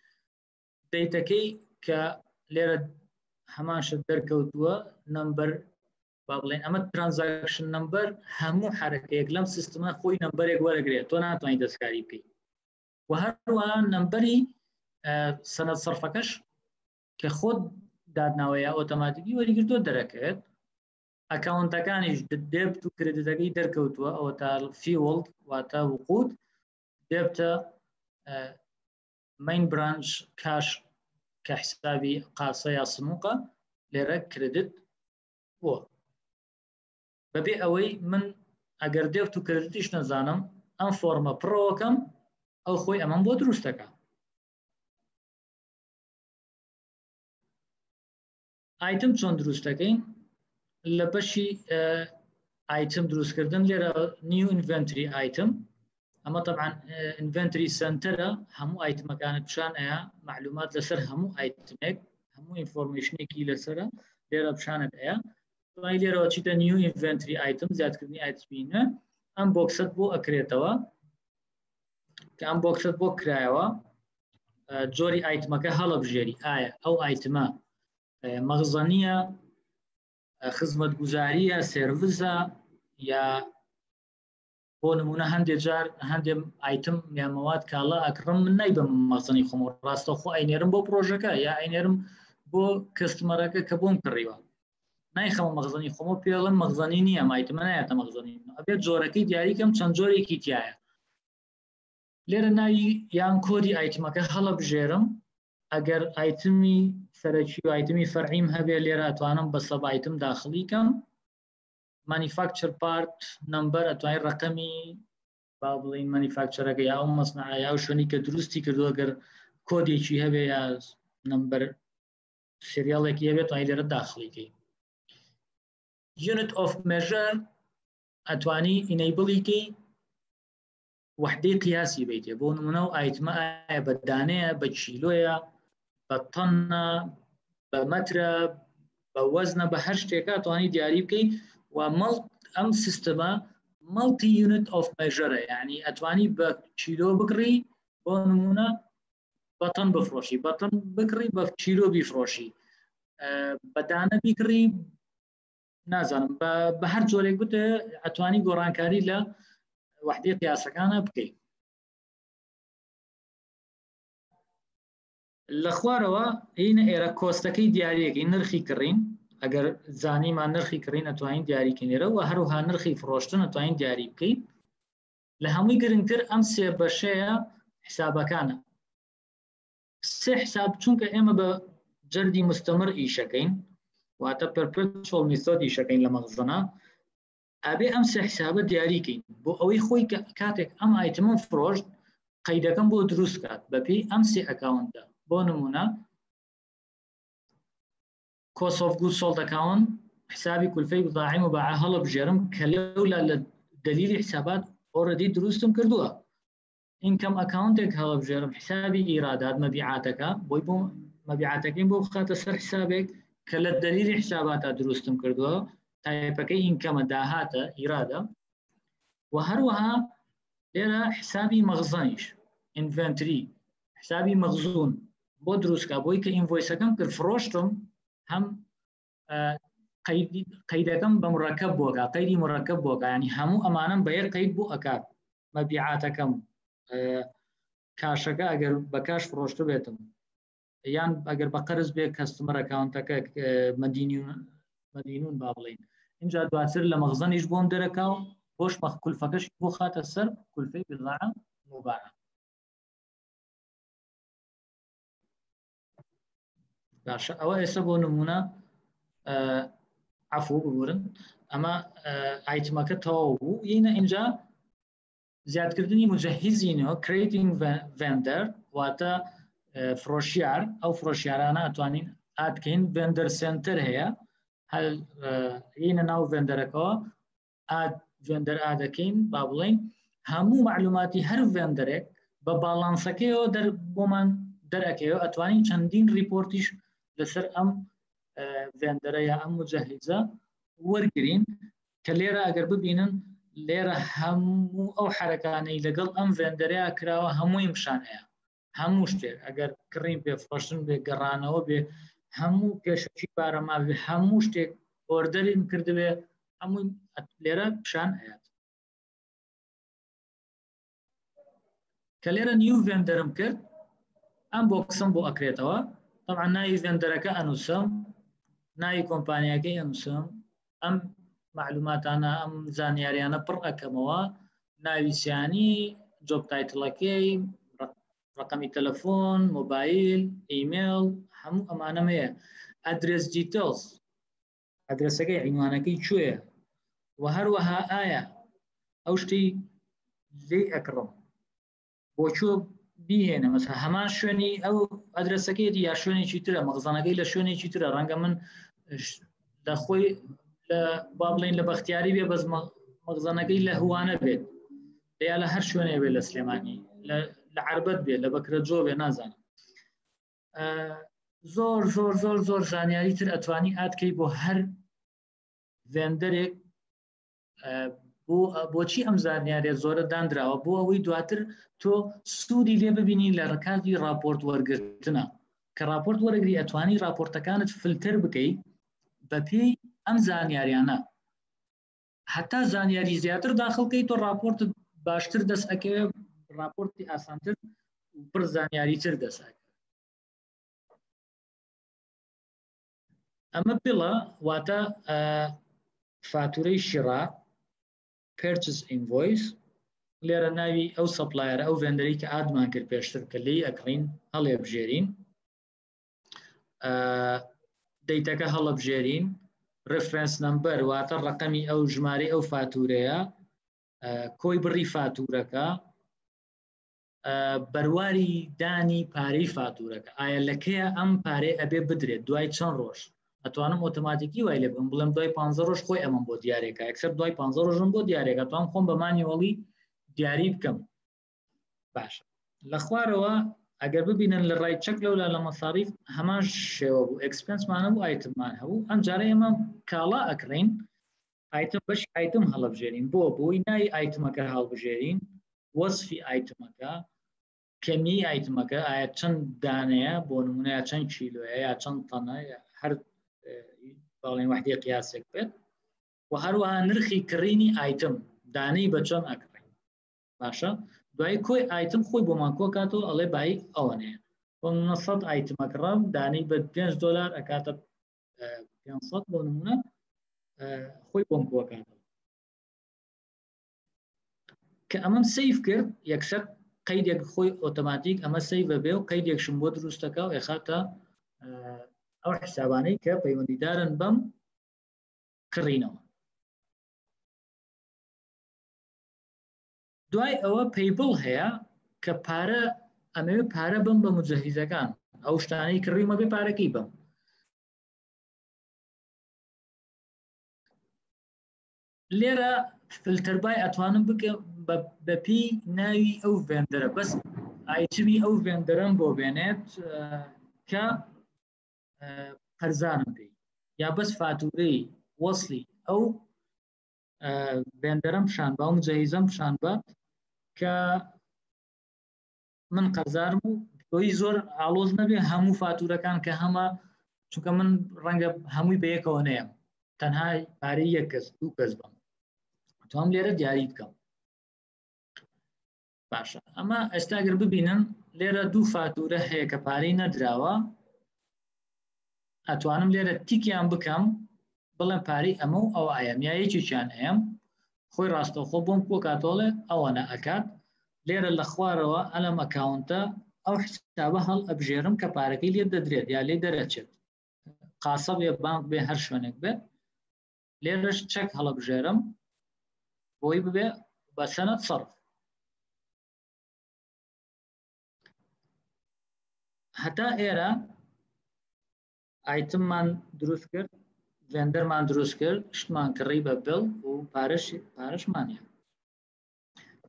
دەیتەکەی کە لێرە هەمان شت دەرکەوتووە نمبەر با بڵێن ئەمە ترانزاکشن نمبەر هەموو حرەکەیەک لەم سیستمە خۆی نمبەرێک وەرەگرێت، تۆ ناتوانین دەستکاری بکەیت. و هەروەها نمبەری سەنەد سەرفەکەش کە خۆت دادناوەیە ئۆتۆماتیکی وەریگرتووە دەرەکەوێت. ئەکاونتەکانیش دێبت و کرێدیتەکەی دەرکەوتووە ئەوە تا فیوڵ واتە وقوت دێبتە مین برانچ کاش کە حسابی قاسە یا سنووقە لێرە کرێدیت بۆ بەبێ ئەوەی من ئەگەر دێبت و کرێدیتیش نەزانم ئەم فۆرمە پڕۆکەم ئەو خۆی ئەمەم بۆ دروستەکە. ئایتم چۆن دروستەکەین لە بەشی ئایتم دروستکردن لێرە نیو ئینڤنتری ئایتم. ئەمە طبعا ئینڤنتری سنتەرە، هەموو ئایتمەکانت پیشانەیە معلومات لەسەر هەموو ئایتمێک، هەموو ئینفۆرمیشنێکی لەسەرە لێرە پیشانت هەیە. دوای لێرەوە چیتە نیو ئینڤنتری ئایتم زیادکردنی ئایتمینە، ئەم بۆکسەت بۆ ئەکرێتەوە کە ئەم بۆکسەت بۆ کرایەوە جۆری ئایتمەکە هەڵەبژێری ئایا ئەو ئایتمە مەغزەنیە، خزمەتگوزاریە، سێرڤزە یا بۆ نمونە هەندێک جار هەندێک ئایتم یا مەواد کاڵا ئەکڕم من نایبم مەخزنی خۆم ڕاستەوخۆ ئەینێرم بۆ پرۆژەکە یا ئەینێرم بۆ کەستمەرەکە کە بۆم کڕیوە نایخەمە مەخزنی خۆمە پێڵم مەخزنی نییە ئایتمە نایەتە مەخزنی ئەبێت جۆرەکەی دیاریکەم چەند جۆرێکی تایە لێرە ناوی یان کۆدی ئایتمەکە هەڵەبژێرم ئەگەر ئایتمی سەرەکی و ئایتمی فەرعیم هەبێ لێرە ئەتوانم بە سەب ئایتم داخلیکەم مانیفاکچر پارت نمبر ئەتوانین ڕقەمی با بڵین مانیفاکچەرەکە یا ئەو مەسنەعە یا ئەو شوێنی کە دروستی کردووە گەر کۆدێکی هەبێ یا نمبر سریاڵێکی هەبێت توانین لێرە داخلیکەی unit of measure ئەتوانی ئینەیبڵیکەی وحدەی قیاسی بیتێ بۆ نمونە و ئایتمە ئایا بە دانەیە بە چیلۆیە بە تەنە بە مەترە بە وەزنە بە هەر شتێکە توانی دیاری بکەی و ئەم سیستەمە مەڵتی یونت ئۆف مێژەرە یعنی ئەتوانی بە چیلۆ بکڕی بۆ نمونە بەتەن بفرۆشی بەتەن بکڕی بە چیلۆ بیفرۆشی بە دانە بیکڕی نازانم بە هەر جۆرێک بتە ئەتوانی گۆڕانکاری لە وحدەی قیاسەکانە بکەیت لە خوارەوە هینە ئێرە کۆستەکەی دیاریەکەی نرخی کڕین ئەگەر زانیمان نرخی کڕین ئەتوانین دیاریکەینێرە و هەروها نرخی فرۆشتن ئەتوانین دیاری بکەیت لە هەمووی گرنگتر ئەم سێ بەشەیە حسابەکانە سێ حساب چونکە ئێمە بە جەردی مستەمر ئیشەکەین واتە perpetual method ئیشەکەین لە مەخزنە ئەبێ ئەم سێ حسابە دیاریکەین بۆ ئەوەی خۆی کاتێک ئەم ئایتمم فرۆشت قەیدەکەم بۆ دروست کات بەپێی ئەم سێ ئەکاونتە بۆ نمونە cost of goods sold account حسابی کولفەی بضاعی مباعە هەڵەبژێرم کە لەولا لە دلیلی حسابات already دروستم کردووە income accountێک هەڵەبژێرم حسابی ئیرادات مەبیعاتەکە بۆی بۆ مەبیعاتەکەین بۆ بخاتە سەر حسابێک کە لە دلیلی حساباتە دروستم کردووە تایپەکەی ئینکەمە داهاتە ئیرادە و هەروەها لێرە حسابی مەخزەنیش inventory حسابی مەخزون بۆ دروستکە بۆی کە ئینڤۆیسەکەم کرد فرۆشتم هەم قەیدەکەم بە مڕەکەب بۆکە قەیدی مڕەکەب بۆکە ینی هەموو ئەمانم بە یەک قەید بۆ ئەکات مەبیعاتەکەم کاشەکە ئەگەر بە کاش فرۆشتە بێتم یان ئەگەر بە قەرز بێ کەستمەر ئەکاونتەکە مەدینون با بڵین اینجا دواتر لە مەخزەنیش بۆم دەرەکاو بۆش کولفەکەش بۆ خاتە سەر کولفەی بضاعە مباعە باشە ئەوە ئێستا بۆ نمونە عفو ببورن ئەمە ئایتمەکە تەواو بوو یینە اینجا زیادکردنی مجهزینەوە creating vendor واتە فرۆشیار ئەو فرۆشیارانە ئەتوانین ئادکەین vendor center هەیە هەل یینە ناو vendorەکەەوە vendor ئادەکەین با بڵین هەموو معلوماتی هەر vendorێک بە باڵانسەکەیەوە بۆمان دەرەکەوە ئەتوانین چەندین ریپۆرتیش لەسەر ئەم vendorە یا ئەم مجهزە وەرگرین کە لێرە ئەگەر ببینن لێرە هەموو ئەو حرەکانەی لەگەڵ ئەم vendorەیە کراوە هەمووی پیشان هەیە هەموو شتێک ئەگەر کڕین پێ فرۆشتن بێ گەڕانەوە بێ هەموو پێشەکی بارەما بێ هەموو شتێک ئۆردەرین کردبێ هەمووی لێرە پیشان هەیە کە لێرە نیو vendorم کرد ئەم بۆکسم بۆ ئەکرێتەوە طبعا ناوی vendorەکە ئەنووسم ناوی کۆمپانیاکەی ئەنووسم ئەم معلوماتانە ئەم زانیاریانە پڕ ئەکەمەوە ناوی سیانی جۆب تایتڵەکەی ڕقەمی تەلەفۆن مۆبایل ئیمێل هەموو ئەمانەمەیە ئەدرێس دیتەلز ئەدرێسەکەی عنوانەکەی کوێیە و هەروەها ئایا ئەو شتی لێ ئەکڕم بۆ چۆ بیهێنە مەسە هەمان شوێنی ئەو ئەدرسەکەی یا شوێنێکی ترە مەخزانەکەی لە شوێنێکی ترە ڕەنگە من لە خۆی با بڵین لە بەختیاری بێ بەس مەخزانەکەی لە هوانە بێت یا لە هەر شوێنێ بێت لە سلێمانی لە عربەت بێت لە بەکرەجۆ بێ نازانم زۆر زۆر زۆر زۆر زانیاری تر ئەتوانی ئاتکەی بۆ هەر vendorێک بۆچی ئەم زانیاریە زۆرە دانراوە بۆ ئەوەی دواتر تۆ سوودی لێ ببینی لە ڕکاتی راپۆرت وەرگرتنە کە راپۆرت وەرەگری ئەتوانی راپۆرتەکانت فلتر بکەیت بە پێی ئەم زانیاریانە حتا زانیاری زیاتر داخڵکەی تۆ راپۆرت باشتر دەست ئەکەوێت راپۆرتی ئاسانتر پڕ زانیاریتر دەست ئەکەوێت. ئەمە بڵە واتە فاتورەی شیڕا purchase invoice لێرە ناوی ئەو سەپلایەرە ئەو ڤێندەری کە ئادمان کرد پێشتر کە لێی ئەکڕین هەڵێبژێرین دەیتەکە هەڵەبژێرین ڕفرەنس نەمبەر واتە ڕقەمی ئەو ژمارەی ئەو فاتورەیە کۆی بڕی فاتورەکە بەرواری دانی پارەی فاتورەکە ئایا لەکەیە ئەم پارەی ئەبێ بدرێت دوای چەند ڕۆژ ئەتوانم ئۆتۆماتیکی وای لێ بم بڵێم دوای 15 ڕۆژ خۆی ئەمەم بۆ دیارێکە یەکسەر دوای 15 ڕۆژم بۆ دیارێکە توانم خۆم بە مانیوەڵی دیاری بکەم. باشە لە خوارەوە ئەگەر ببینن لە ڕای چەک لەولا لە مەساریف هەمان شێوە بوو ئەکسپێنسمانە بوو ئایتممان هەبوو ئەم جارە ئێمە کاڵا ئەکڕین ئایتم بەش ئایتم هەڵەبژێرین بۆ بۆی ناوی ئایتمەکە هەڵبژێرین وەصفی ئایتمەکە کەمی ئایتمەکە ئایا چەند دانەیە بۆ نمونە یا چەند کیلۆیە یا چەند تەنە هەر باڵێن وحدەی قیاسێک بێت و هەروەها نرخی کڕینی ئایتم دانەی بە چەند ئەکڕین. باشە دوای کۆی ئایتم خۆی بۆمان کۆ کاتەوە ئەڵێ بای ئەوەنەیە 900 ئایتمەکڕم دانەی بە $5 ئەکاتە 500 بۆ نمونە خۆی بۆم کۆ کاتەوە کە ئەمەم سیف کرد یەکسەر قەیدێک خۆی ئۆتۆماتیک ئەمە سیڤە بێ و قەیدێکشم بۆ دروستەکە و ئێخاتە ئەو حسابانەی کە پەیوەندیدارن بەم کڕینەوە. دوای ئەوە پەیبڵ هەیە کە پارە ئەمەوێ پارە بم بە مجەهیزەکان ئەو شتانەی کڕیمە بێ پارەکەی بم. لێرە فلتەربای ئەتوانم بکەم بەپی ناوی ئەو ڤێندەرە بەس ئایتمی ئەو ڤێندەرم بۆ بێنێت کە قەرزانم پێی یا بەس فاتورەی وەصلی ئەو ڤێندەرم پیشان بە ئەو مجەهیزەم پیشان بە کە من قەرزارم و بۆی زۆر ئاڵۆز نەبێ هەموو فاتورەکان کە هەمە چونکە من ڕەنگە هەمووی بە یەکەوە نەیەم تەنها پارەی یەک کەس دوو کەس بم توانم لێرە دیاری بکەم. باشە ئەمە ئێستاگەر ببینن لێرە دوو فاتورە هەیە کە پارەی نەدراوە ئەتوانم لێرە تیکیان بکەم بڵێم پارەی ئەمە و ئەو ئایم یا یەکێکیان ئەم خۆی ڕاستەوخۆ بۆم کۆ کاتۆڵێ ئەوەنە ئەکات لێرە لە خوارەوە ئەلەم ئەکاونتە ئەو حسابە هەڵ ئەبژێرم کە پارەکەی لێ دەدرێت یا لێ دەرەچێت قاسە بێ بانک بێ هەر شوێنێک بێت لێرەش چەک هەڵەبژێرم بۆی ببێ بە سەنەد سەرف. هەتا ئێرە ئایتممان دروست کرد ڤێندەرمان دروست کرد شتمان کڕی بە بڵ و پارەشمانە.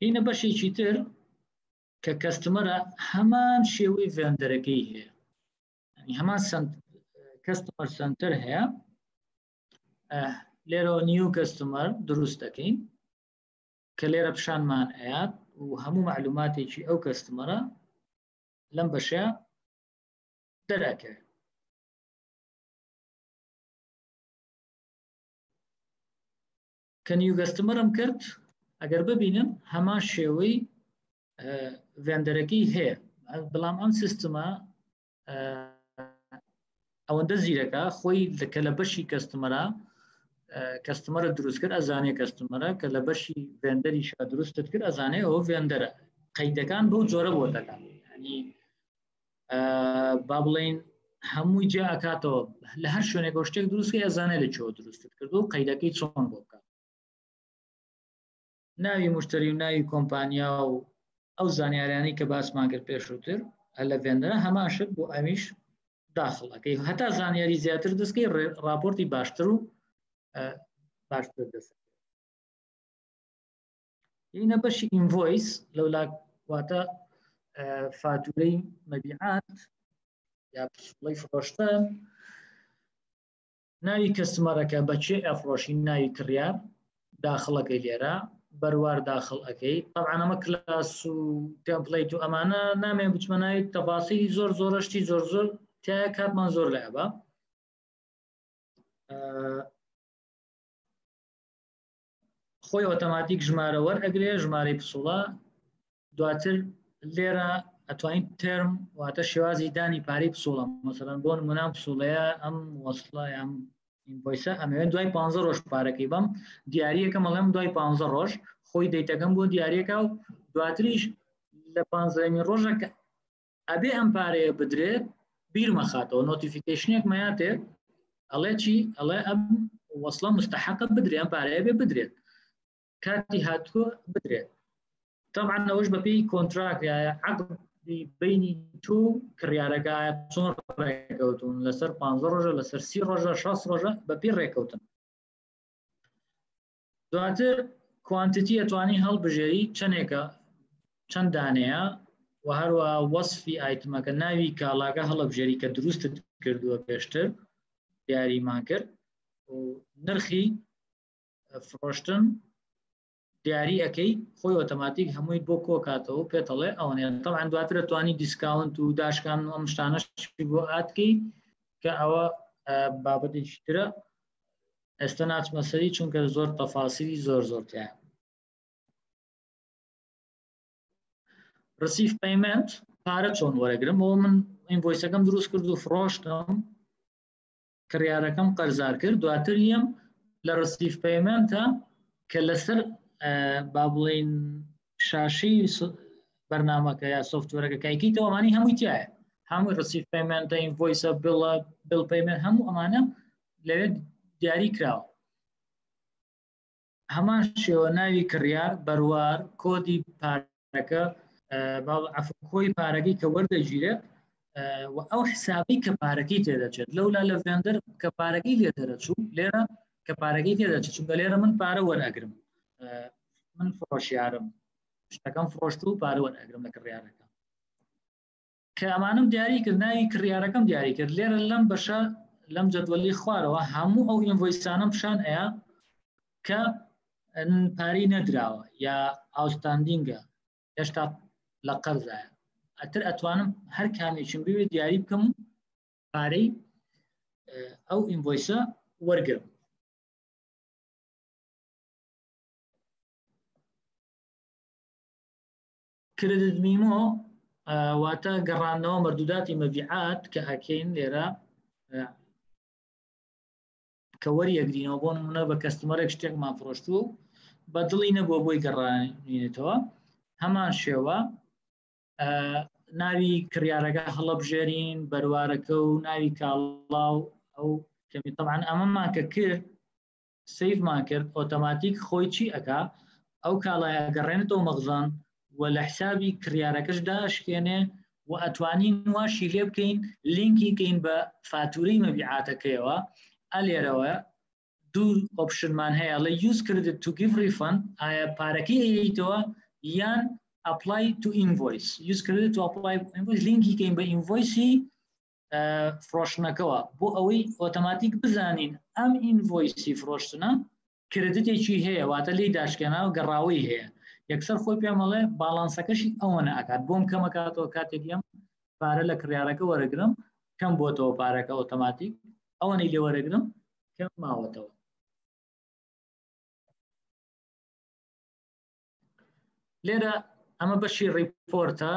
اینە بەشێکی تر کە کەستمەرە هەمان شێوەی ڤێندەرەکەی هەیە هەمان کەستمەر سنتەر هەیە لێرەوە نیو کەستمەر دروست دەکەین کە لێرە پیشانمان ئەیات و هەموو معلوماتێکی ئەو کەستمەرە لەم بەشەیە دەرەکەوێت. کە نیو کەستمەرم کرد ئەگەر ببینن هەمان شێوەی ڤێندەرەکەی هەیە بەڵام ئەم سیستمە ئەوەندە زیرەکە خۆی کە لە بەشی کەستمەرە دروست کرد ئەزانێ کەستمەرە کە لە بەشی ڤێندەریشە دروستت کرد ئەزانێ ئەوە ڤێندەرە قەیدەکان بەو جۆرە بۆ دەکات ینی با بڵێن هەمووی جا ئەکاتەوە لە هەر شوێنێکەوە شتێک دروستکە ئەزانێ لەکوێوە دروستت کردو و قەیدەکەی چۆن بۆ بکات ناوی مشتری و ناوی کۆمپانیا و ئەو زانیاریانەی کە باسمان کرد پێشووتر لە ڤێندەرە هەمان شت بۆ ئەمیش داخڵەکەی هەتا زانیاری زیاتر دەستکەی راپۆرتی باشتر و باشتر دەست. اینە بەشی ئینڤۆیس لەولا واتە فاتورەی مەبیعات یا پشڵەی فرۆشتە ناوی کەستمەرەکە بەچێ ئەفرۆشی ناوی کڕیار داخڵەکەی لێرە بەروار داخڵ ئەەکەی طبعاً ئەمە کلاس و تێمپڵیت و ئەمانە نامێ بچمەناوی تەفاسیلی زۆر زۆرشتی زۆر زۆر تایە کاتمان زۆر لە ئەبە خۆی ئۆتۆماتیک ژمارە وەرئەگرێ ژمارەی پسوڵە دواتر لێرە ئەتوانین ترم واتە شێوازی دانی پارەی پسوڵە مەسەڵەن بۆ نمونە پسوڵەیە ئەم وەسڵە ئەم ئینڤۆیسە ئەمەوێت دوای 15 ڕۆژ پارەکەی بەم دیاریەکە مەڵێم دوای 15 ڕۆژ خۆی دەیتەکەم بۆ دیارەکە و دواتریش لە 15 ڕۆژەکە ئەبێ ئەم پارەیە بدرێت بیر مەخاتەوە نۆتیفیکیشنێک مەیاتێ ئەڵێ چی ئەڵێ ئەم وەسڵە مستحقە بدرێت ئەم پارەیە بێ بدرێت کاتی هاتووە بدرێت طبعا ئەوش بەپێی کۆنتراکت عقدی بینی تۆ کڕیارەکە چۆن ڕێکەوتون لەسەر 15 ڕۆژە لەسەر 30 ڕۆژە 60 ڕۆژە بەپێی ڕێکەوتن دواتر کوانتیتی ئەتوانی هەڵبژێری چەندێکە چەند دانەیە و هەروە وەصفی ئایتمەکە ناوی کاڵاکە هەڵبژێری کە دروستت کردووە پێشتر دیاریمان کرد و نرخی فرۆشتن دیاری ئەەکەی خۆی ئۆتۆماتیک هەمووی بۆ کۆکاتەوە پێتەڵێ ئەوەنێ طبعا دواتر توانی دیسکاونت و داشکان و ئەم شتانەش بۆ ئاتکەی کە ئەوە بابەتێکی ترە ئێستا ناچمە سەری چونکە زۆر تەفاسیلی زۆرتیە ڕسیف پەیمەنت پارە چۆن وەرەگرم بۆ من ئینڤۆیسەکەم دروست کرد و فرۆشتم کڕیارەکەم قەرزار کرد دواتر یم لە ڕسیف پەیمەنتە کە لەسەر با بڵێن شاشەی بەرنامەکە یا سۆفتوەرەکە کایکیتەوە ئەمانی هەمووی تایە هەمووی ڕسیف پەیمەنتە ئینڤۆیسە بڵ پەیمەنت هەموو ئەمانە لەوێ دیاری کراوە هەمان شێوە ناوی کڕیار بەروار کۆدی پارەکە خۆی پارەکەی کە وەردەگیرێت و ئەو حسابی کە پارەکەی تێدەچێت لەولا لە ڤێندەر کە پارەکەی لێ دەرەچوو لێرە کە پارەکەی تێدەچێت چونکە لێرە من پارە وەرئەگرم من فرۆشیارم شتەکەم فرۆشت و پارە وەرئەگرم لە کڕیارەکە کە ئەمانم دیاری کرد ناوی کڕیارەکەم دیاری کرد لێرە لەم بەشە لەم جەدوەلی خوارەوە هەموو ئەو ئینڤۆیسانم پیشان ئەیە کە پارەی نەدراوە یا ئاوستاندینگە هێشتا لە قەرزایە ئەتر ئەتوانم هەر کامێکم بوێ دیاری بکەم پارەی ئەو ئینڤۆیسە وەرگرم کردت میمۆ واتە گەڕاندنەوە مەردوداتی مەبیعات کە ئەکەین لێرە کە وەریەگرینەوە بۆ نمونە بە کەستمەرێک شتێکمان فرۆشتوو بە دڵی نەبووە بۆی گەڕانێتەوە هەمان شێوە ناوی کڕیارەکە هەڵەبژێرین بەروارەکە و ناوی کاڵاو ئەو کەمی طبعا ئەمەمان کە کرد سیفمان کرد ئۆتۆماتیک خۆی چی ئەکا ئەو کاڵایە گەڕێنێتەوە مەخزان و لە حسابی کڕیارەکەش داشکێنێ و ئەتوانین واشی لێ بکەین لینکی کەین بە فاتورەی مەبیعاتەکەیەوە ئەلێرەوە دوو ئۆپشنمان هەیە لە use credit to give refund ئایا پارەکەی ئەیەیتەوە یان apply to invoice use credit to apply invoice لینکی کەین بە ئینڤۆیسی فرۆشتنەکەەوە بۆ ئەوەی ئۆتۆماتیک بزانین ئەم ئینڤۆیسی فرۆشتنە کردێکی هەیە واتە لی داشکێنا و گەڕاوی هەیە یەکسەر خۆی پێمەڵێ باڵانسەکەشی ئەوەنە ئەکات بۆم کەمەکاتەوە کاتێکیم پارە لە کڕیارەکە وەرەگرم کەم بۆتەوە پارەکە ئۆتۆماتیک ئەوەنەی لێ وەرەگرم کەم ماوەتەوە لێرە ئەمە بەشی ریپۆرتە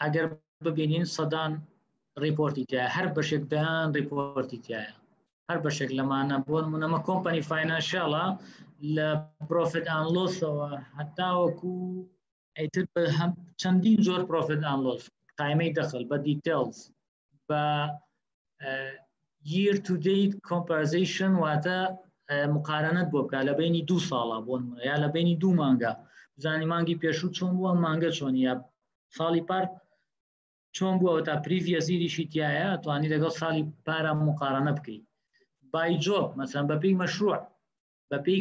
ئەگەر ببینین سەدان ریپۆرتی تایە هەر بەشێک دایان ریپۆرتی تایە هەر بەشێک لەمانە بۆ نمونەمە کۆمپەنی فاینانشیاڵە لە پرۆفیت ئەند لۆسەوە هەتاوەکو ئەیتر بە چەندین زۆر پرۆفیت ئەند لۆس قایمەی دەخل بە دیتیلز بە year to date comparison واتە مقارنەت بۆ بکە لە بینی 2 ساڵە بۆ نمونە یا لە بینی 2 مانگە بزانی مانگی پێشوو چۆن بووە مانگە چۆن یا ساڵی پار چۆن بووە تا پریڤیەزیریشی تایە توانی لەگەڵ ساڵی پارە مقارنە بکەیت بای جۆب مەسەن بەپێی مەشروع بەپێی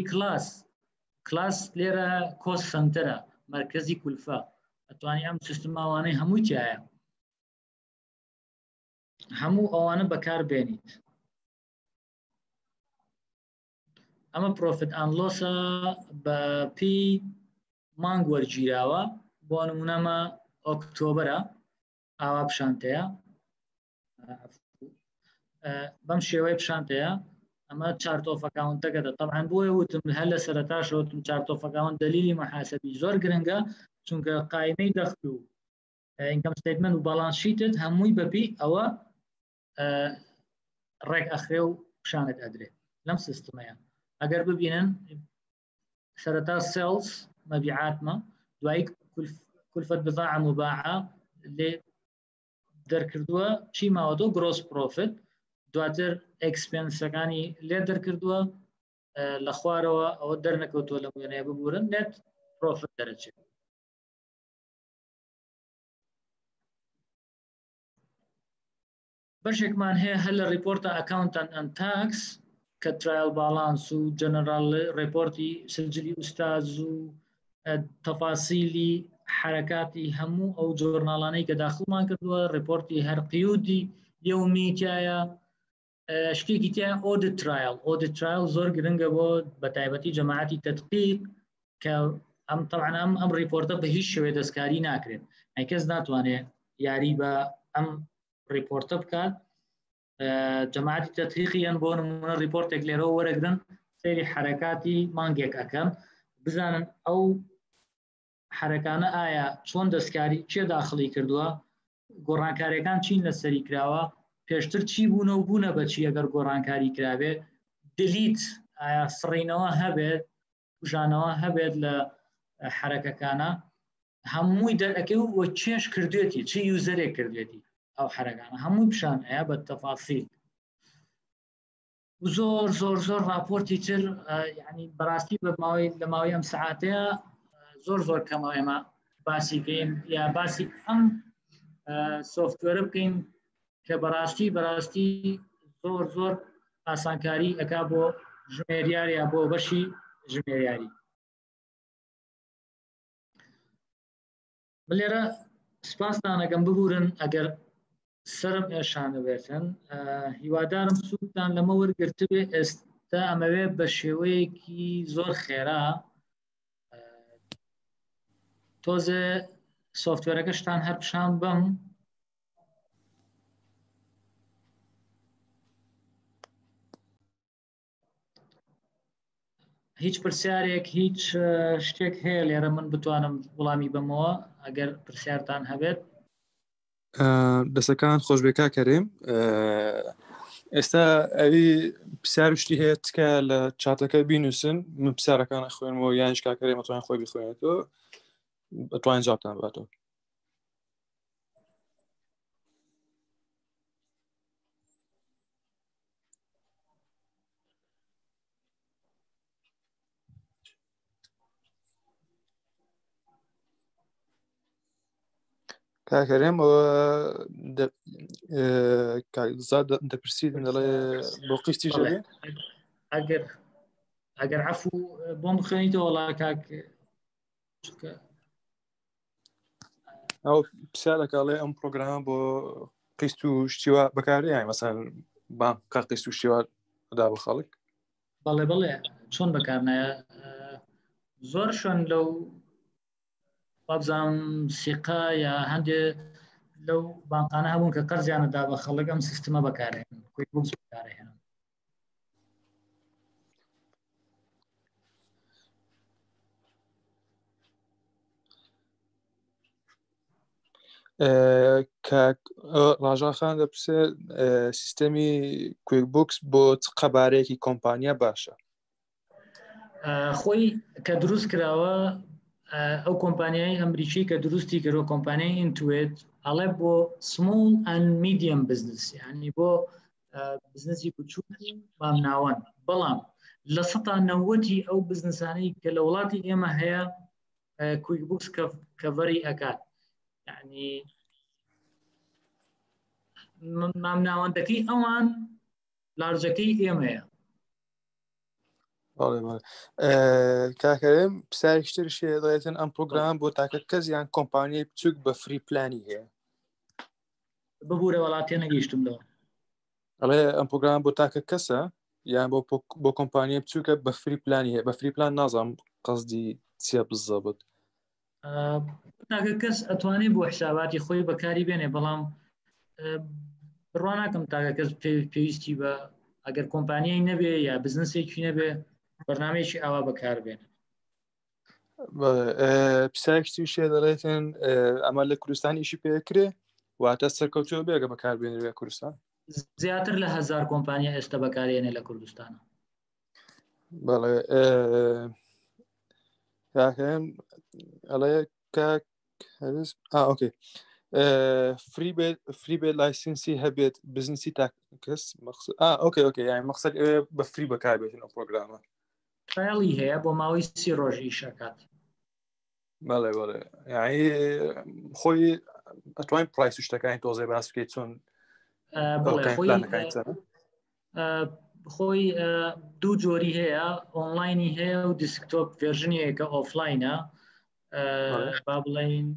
کلاس لێرە کۆست سنتەرە مرکزی کولفە ئەتوانی ئەم سیستماوانەی هەمووی تایە هەموو ئەوانە بەکار بێنیت ئەمە پرۆفیت ئەند لۆسە بە پێی مانگ وەرگیراوە بۆ نمونەمە ئۆکتۆبەرە ئاوا پیشانتەیە بەم شێوەی پیشانتەیە ئەمە چارت ئۆف ئەکاونتەکەتە طبعاً بۆیە وتم هەر لە سەرەتاشەوتم چارت ئۆف ئەکاونت دلیلی محاسبی زۆر گرنگە چونکە قایمەی دەخل و ئینکەم ستیتمنت و باڵانس شیتت هەمووی بەپی ئەوە ڕێک ئەخرێ و پیشانت ئەدرێ لەم سیستمەیە ئەگەر ببینن سەرەتا سێلز مەبیعاتمە دوایی کولفەت بضاعة مباعة لێ دەرکردووە چی ماوەتۆ گرۆس پرۆفیت دواتر ئەکسپێنسەکانی لێ دەرکردووە لە خوارەوە ئەوە دەرنەکەوتووە لە وێنەیە ببورن نێت پرۆفیت دەرەچێت بەشێکمان هەیە هەر لە ریپۆرتە ئەکاونتەنت ئەند تاکس کە ترایل باڵانس و جەنەرال ڕێپۆرتی سجلی ئوستاز و تەفاسیلی حرەکاتی هەموو ئەو جۆرناڵانەی کە داخڵمان کردووە ڕێپۆرتی هەر قیودی یومیتایە شتێکی تایە ئۆدیت ترایل زۆر گرنگە بۆ بەتایبەتی جەماعەتی تەدقیق کە طبعاً ئەم ڕیپۆرتە بە هیچ شێوێ دەستکاری ناکرێت کەس ناتوانێت یاری بە ئەم ریپۆرتە بکات جەماعەتی تەدقیقیان بۆ نمونە ریپۆرتێک لێرەوە وەرەگرن سەیری حرەکاتی مانگێک ئەکەن بزانن ئەو حرەکانە ئایا چۆن دەستکاری چێ داخڵی کردووە گۆڕانکاریەکان چین لەسەری کراوە پێشتر چی بوونە و بوونە بەچی ئەگەر گۆڕانکاری کرابێ دلیت ئایا سڕینەوە هەبێت کوژانەوە هەبێت لە حرەکەکانە هەمووی دەرەکەی و چێش کردوێتی چی یوزەرێک کردوێتی ئەو حرەکانە هەمووی پیشان ئەیە بە تەفاسیل زۆر زۆر زۆر راپۆرتی تر یعنی بەڕاستی لە ماوەی ئەم سەعاتەیە زۆر کەمەوە ئێمە باسی بکەین یا باسی ئەم سۆفتوێرە بکەین کە بەڕاستی زۆر ئاسانکاری ئەکا بۆ ژمێریاری یا بۆ بەشی ژمێریاری لێرە سپاستان ئەگەم ببورن ئەگەر سرم ئێشانە بێتن هیوادارم سوودتان لەمە وەرگرتبێ ئێستا ئەمەوێ بە شێوەیەکی زۆر خێرا تۆزێ سۆفتوێرەکەشتان هەر پیشان بم هیچ پرسیارێک هیچ شتێک هەیە لێرە من بتوانم وڵامی بمەوە ئەگەر پرسیارتان هەبێت دەسەکان خۆشبێکا کەرێم ئێستا ئەوی پرسیار شتی هەیە تکە لە چاتەکە بینوسن من پرسیارەکان خوێنمەوە یانش کاکەرێ مەتوان خۆی بخوێنێتەوە بەتوانین جوابتان باتەوە کاکەرێم زاد دەپرسیدن دەڵێ بۆ قستی ژەبێ ئەگەر عەفو بۆم بخوێنیتەوە وەڵا کاک ئەو پرسیارەکەڵێ ئەم پرۆگرامە بۆ قیست و شتیوە بەکارهێنایە مەسەڵەن بام کا قیست و شتیوە دا بە خەڵک بەڵێ چۆن بەکارنایە زۆر شوێن لەو بابزانم سیقا یا هەندێ لەو بانقانە هەبوون کە قەرزیانەدا بە خەڵک ئەم سیستمە بەکارهێنن کویک بوکس بەکارهێنن ڕاژان دەپرسێ سیستەمی کویک بوکس بۆ قەبارەیەکی کۆمپانیا باشە خۆی کە دروست کراوە ئەو کۆمپانیای ئەمریکی کە دروستی کردەوە کۆمپانیای ئینتوێت ئەڵێ بۆ سمول ئەند میدیەم بزنس یعنی بۆ بزنسی کوچوو بام ناوەن بەڵام لە 90% ئەو بزنسانەی کە لە وڵاتی ئێمە هەیە کویک بوکس کەڤەری ئەکات یعنی مام ناوەندەکەی ئەوان لارجەکەی ئێمەیە کاکەرێم پرسیارێکترش هەیە دەڵێتن ئەم پرۆگرام بۆ تاکە کەس یان کۆمپانیای بچووک بە فری پلانی هەیە ببوورە وڵاتێ نەگەیشتمەوە ئەڵێ ئەم پرۆگرام بۆ تاکە کەسە یان بۆ کۆمپانیای بچووکە بە فری پلانی هەیە بە فری پلان نازانم قەزدی چیە بزەبت تاکە کەس ئەتوانێت بۆ حساباتی خۆی بەکاری بێنێ بەڵام بڕوا ناکەم تاکە کەس پێویستی بە ئەگەر کۆمپانیای نەبێ یا بزنسێکی نەبێ بەرنامەیەکی ئاوا بەکاربێنن. پرسیارێکی شێ دەڵێتن ئەمە لە کوردستان ئیشی پێکرێ واتە سەرکەوتووە بێگە بەکاربێنێ کوردستان؟ زیاتر لە 1000 کۆمپانیا ئێستا بەکارێنێ لە کوردستانە. بەڵێ کاکەم ئەڵێ کاک هەرز ئۆکێ فری بێت لایسنسی هەبێت بزنسی تاکەس ئۆکێ یانی مەقسەد بە فری بەکاربێتن ئەو پرۆگرامە. ترایڵی هەیە بۆ ماوەی 30 ڕۆژ ئیشەکات. بەڵێ یعنی خۆی ئەتوانین پرایس شتەکانی تۆزێ باس بکەیت چۆن خۆی دوو جۆری هەیە، ئۆنلاینی هەیە و دیسکتۆپ ڤێرژنیەیە کە ئۆفلاینە. با بڵێین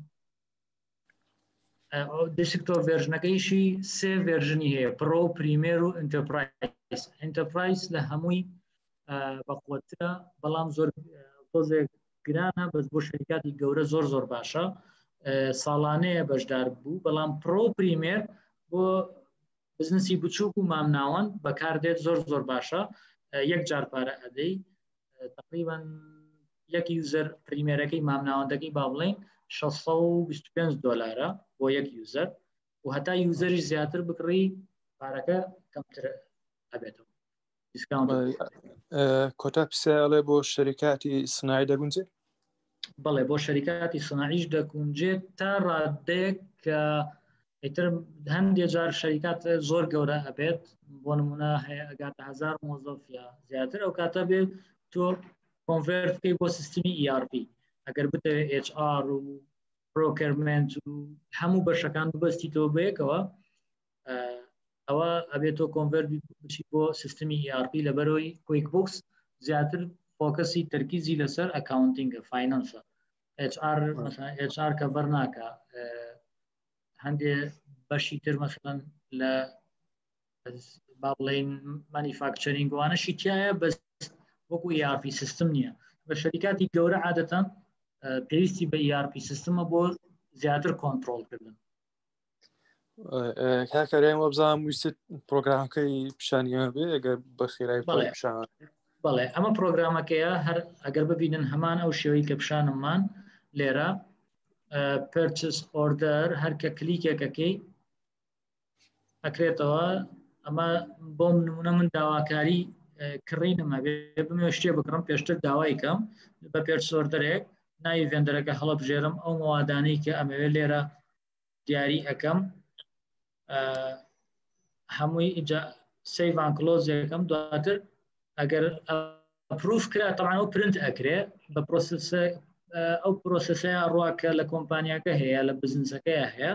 دیسکتۆپ ڤێرژنەکەیشی 3 ڤێرژنی هەیە، پرۆ، پریمێر و ئینتەرپرایز. ئینتەرپرایز لە هەمووی بەقوترە بەڵام زۆر تۆزێک گرانە، بەس بۆ شەریکاتی گەورە زۆر باشە، ساڵانەیە بەشدار بوو. بەڵام پرۆ پریمێر بۆ بزنسی بچووک و مامناوەند بەکاردێت، زۆر باشە. یەک جار پارە ئەدەی تقریبا یەک یوزەر پریمێرەکەی مامناوەندەکەی با بڵێن $625 بۆ یەک یوزەر و هەتا یوزەری زیاتر بکڕی پارەکە کەمتر ئەبێتەوە. کۆتا پرسیارێ بۆ شەریکاتی سنایی دەگونجێ؟ بەڵێ بۆ شەریکاتی سناعیش دەگونجێت تا ڕادێک کە ئیتر هەندێک جار شەریکات زۆر گەورە ئەبێت، بۆ نمونە هەیە ئەگاتە 1000 مۆزەف یا زیاتر، ئەو کاتە بێت تۆ کۆنڤێرت بکەی بۆ سیستمی ERP. ئەگەر بتەوێت HR و پرۆکرمنت و هەموو بەشەکان ببەستیتەوە بەیەکەوە، ئەوە ئەبێت تۆ کۆنڤێرت بچی بۆ سیستمی ERP. لەبەرەوەی کویک بوکس زیاتر فۆکەسی تەرکیزی لەسەر ئەکاونتینگە، فاینانسە. HR کەڤەر ناکە. هەندێ بەشی تر مەسەڵەن لە با بڵێن مانیفاکچەرینگ وانەشی تایە، بەس وەکو ERP سیستم نییە. بە شەریکاتی گەورە عادەتەن پێویستی بە ERP سیستمە بۆ زیاتر کۆنترۆڵکردن. کاکەرێن وەبزانم ویست پرۆگرامەکەی پیشانیەوە بێ ئەگەر بە خێرای پیشان؟ بەڵێ ئەمە پرۆگرامەکەیە، هەر ئەگەر ببینن هەمان ئەو شێوەی کە پیشانممان لێرە purchase order هەر کە کلیکێکەکەی ئەکرێتەوە. ئەمە بۆم نمونە من داواکاری کڕینمە بێ بمێ شتێ بکڕم پێشتر داوایکەم بە purchase orderێک ناوی ڤێندەرەکە هەڵەبژێرم، ئەو مەوادانەی کە ئەمەوێت لێرە دیاری ئەەکەم، هەمووی سیڤ ئەند کلۆز یەکەم. دواتر ئەگەر ئەپروف کرا تەمان ئەو پرنت ئەکرێ بە ئەو پرۆسسەیە ڕواکە لە کۆمپانیاکە هەیە، لە بزنسەکەیە هەیە،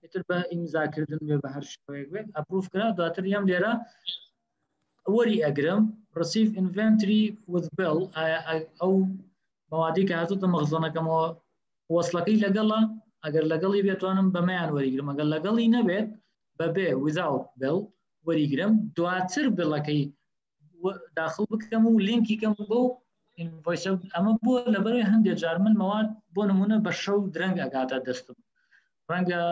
ئیتر بە ئیمزاکردن بێ بە هەر شوەیەک بێت ئەپروف کرا. دواتر یەم لێرە وەری ئەگرم receive inventory with bill، ئەو مەوادی کە هاتوتە مەخزنەکەمەوە وەسڵەکەی لەگەڵە، ئەگەر لەگەڵی بێتوانم بەمەیان وەریگرم، ئەگەر لەگەڵی نەبێت بەبێ without bill وەریگرم. دواتر بڵەکەی داخل بکەم و لینکی کەم بۆ ئینڤۆیس. ئەمە بۆ لەبەرەوەی هەندێک جار من مەواد بۆ نمونە بە شەو درەنگ ئەگاتە دەستم، ڕەنگە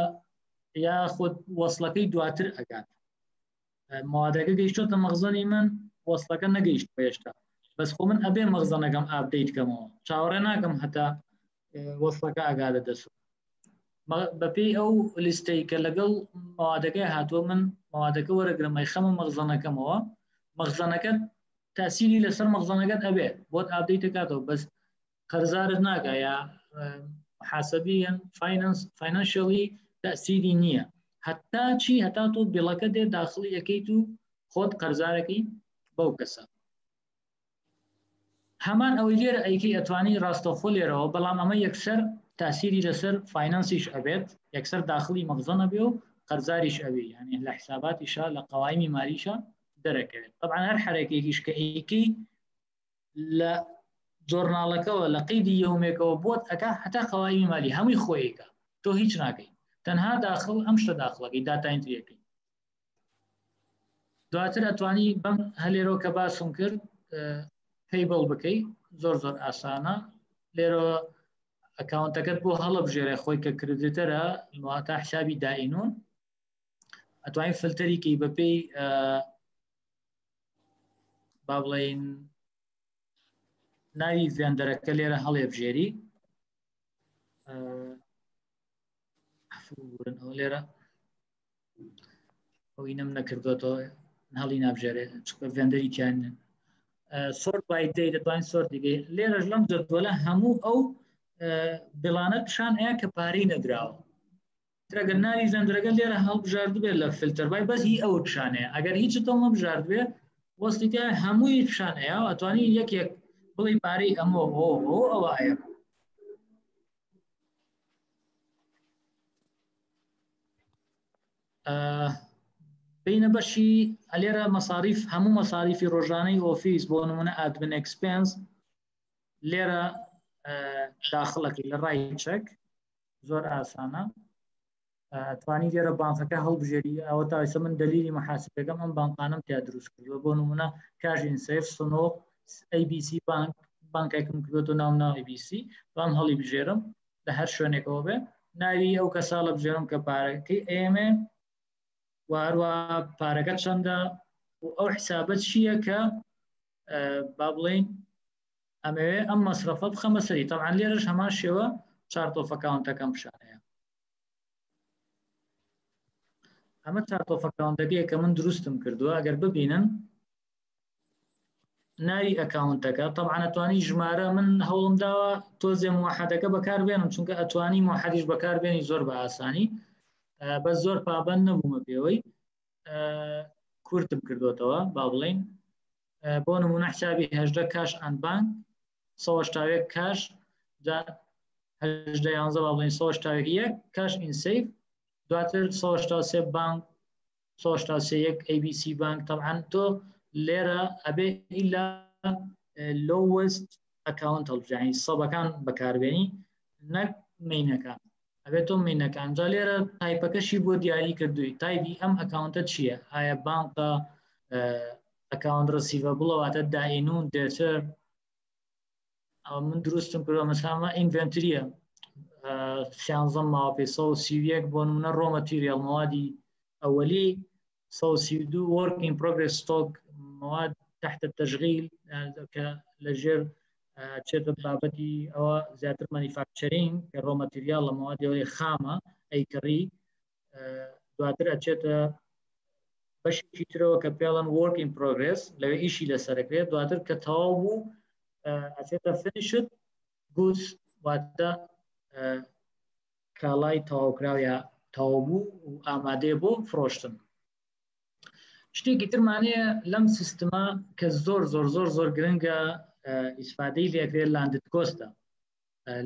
یا خۆت وەسڵەکەی دواتر ئەگات، مەوادەکە گەیشتۆتە مەخزنی من، وەسڵەکە نەگەیشت پێشتا، بەس خۆ من ئەبێ مەخزنەکەم ئاپدەیت کەمەوە، چاوەڕێ ناکەم هەتا وەسڵەکە ئاگاتە دەستم. بەپێی ئەو لیستەی کە لەگەڵ مەوادەکەی هاتووە من مەوادەکە وەرەگرم ئەیخەمە مەخزنەکەمەوە، مەخزنەکەت تاسیری لەسەر مەخزنەکەت ئەبێت بۆت ئاپدەیت دەکاتەوە، بەس قەرزارت ناکە یا حاسەبیەن فاینانشەلی تاسیری نییە. هەتا چی؟ هەتا تۆ بڵەکە دێت داخلی یەکەیت و خۆت قەرزارەکەی بەو کەسە. هەمان ئەوەی لێرە ئەیکەی ئەتوانی ڕاستەوخۆ لێرەوە، بەڵام ئەمە یەکسەر تاسیری لەسەر فاینانسیش ئەبێت، یەکسەر داخلی مەخزن ئەبێ و قەرزاریش ئەبێ، یعنی لە حساباتیشە لە قەوایمی مالیشە دەرەکەوێت. طبعا هەر حرەکێکیش کە ئەیکەی لە جۆرناڵەکەەوە لە قەیدی یومێکەوە بۆت ئەکا هەتا قەوایمی مالی هەمووی خۆیەکە، تۆ هیچ ناکەی، تەنها داخل ئەم شتە داخڵەکەی داتا ئێنتریەکەی. دواتر ئەتوانی بەم هەلێرەوە کە باسم کرد پەیبڵ بکەی، زۆر ئاسانە. لێرە ئەکاونتەکەت بۆ هەڵەبژێرە خۆی کە کردتەرە واتە حسابی دائینون، ئەتوانین فلتەریکەی بەپێی با بڵێین ناوی ڤێندەرەکە لێرە هەڵێبژێری ئەو لێرە ئەوی نەم نەکردوێتەوە هەڵی نابژێرێ چکە ڤێندەری تیان سۆرت بای دەی دەتوانین سۆرت دیگەی لێرەش لەم جەدوەلە هەموو ئەو بڵانە پیشان هەیە کە پارەی نەدراوە ئەگەر ناوی ڤێندەرەکە لێرە هەڵبژاردبێت لە فیلتەر بای بەس هی ئەو پیشانەیە ئەگەر هیچتەوە نەبژاردبێ وەستی تیا هەمووی پیشان هەیە ئەتوانی یەکێک بڵی پارەی ئەمە ئەوە هەیە بینە بەشی ئەلێرە مەساریف هەموو مەساریفی ڕۆژانەی ئۆفیس بۆ نمونە ئادمن ئەکسپێنس لێرە داخڵەکەی لە ڕای چەک زۆر ئاسانە توانی لێرە بانکەکە هەڵبژێری ئەوە تاویسە من دلیلی محاسبەکەم ئەم بانقانم تیا دروست کردووە بۆ نمونە کاژین سیف سنۆ ABC بانکێکم کردوێتە ناو ABC بام هەڵی بژێرم لە هەر شوێنێکەوە بێ ناوی ئەو کەساڵە بژێرم کە پارەکەی ئێمە واروە پارەکە چەندە و ئەو حسابەت چییە کە با بڵێین ئەمەوێ ئەم مەسرەفە بخەمە سەری تەبعاً لێرەش هەمان شێوە چارتۆف ئەکاونتەکەم پیشانەیە ئەمە چارتۆف ئەکاونتەکەیە کە من دروستم کردووە ئەگەر ببینن ناوی ئەکاونتەکە تەبعاً ئەتوانی ژمارە من هەوڵم داوە تۆزێ موحەدەکە بەکاربێنم چونکە ئەتوانی موحەدیش بەکاربێنی زۆر بە ئاسانی بەس زۆر پابەند نەبوومە پێوەی کورتم کردوێتەوە با بڵێین بۆ نمونە حسابی 18 کاش ئەند بانک 180 کاش 18 با بڵێین 181 کاش ئینسیف دواتر 183 بانک 181 ABC بانک طبعا تۆ لێرە ئەبێ ئیلا lowest account هەڵبژێنی سەبەکان بەکاربێنی نەک مینەکان ئەبێت تۆ مینەکان جا لێرە تایپەکەشی بۆ دیاری کردووی تایپی ئەم ئەکاونتە چییە ئایا بانکە ئەکاونت ڕسیڤەبڵە واتە داینون دێتر من دروستم کردووە مەسامە ئینڤێنتریە 13 ماوە پێ 131 بۆ نمونە ڕۆ مەتیریال موادی ئەوەلی 132 work in progress stock مواد تحت التشغيل کە لەژێر چێتە بابەتی ئەوە زیاتر مانیفاکچەرینگ کە ڕۆ مەتیریال لە موادی ئەوەی خامە ئەیکڕی دواتر ئەچێتە بەشێکی ترەوە کە پێڵەن work in progress لەوێ ئیشی لەسەرەکرێت دواتر کە تەواو بوو ئەچێتە finished goods واتە کاڵای تەواوکراو یا تەواو بوو و ئامادەیە بۆ فرۆشتن شتێکی ترمانەیە لەم سیستەمە کە زۆر زۆر زۆر زۆر گرنگە ئیسفادەی لێکرێت لاندد کۆستە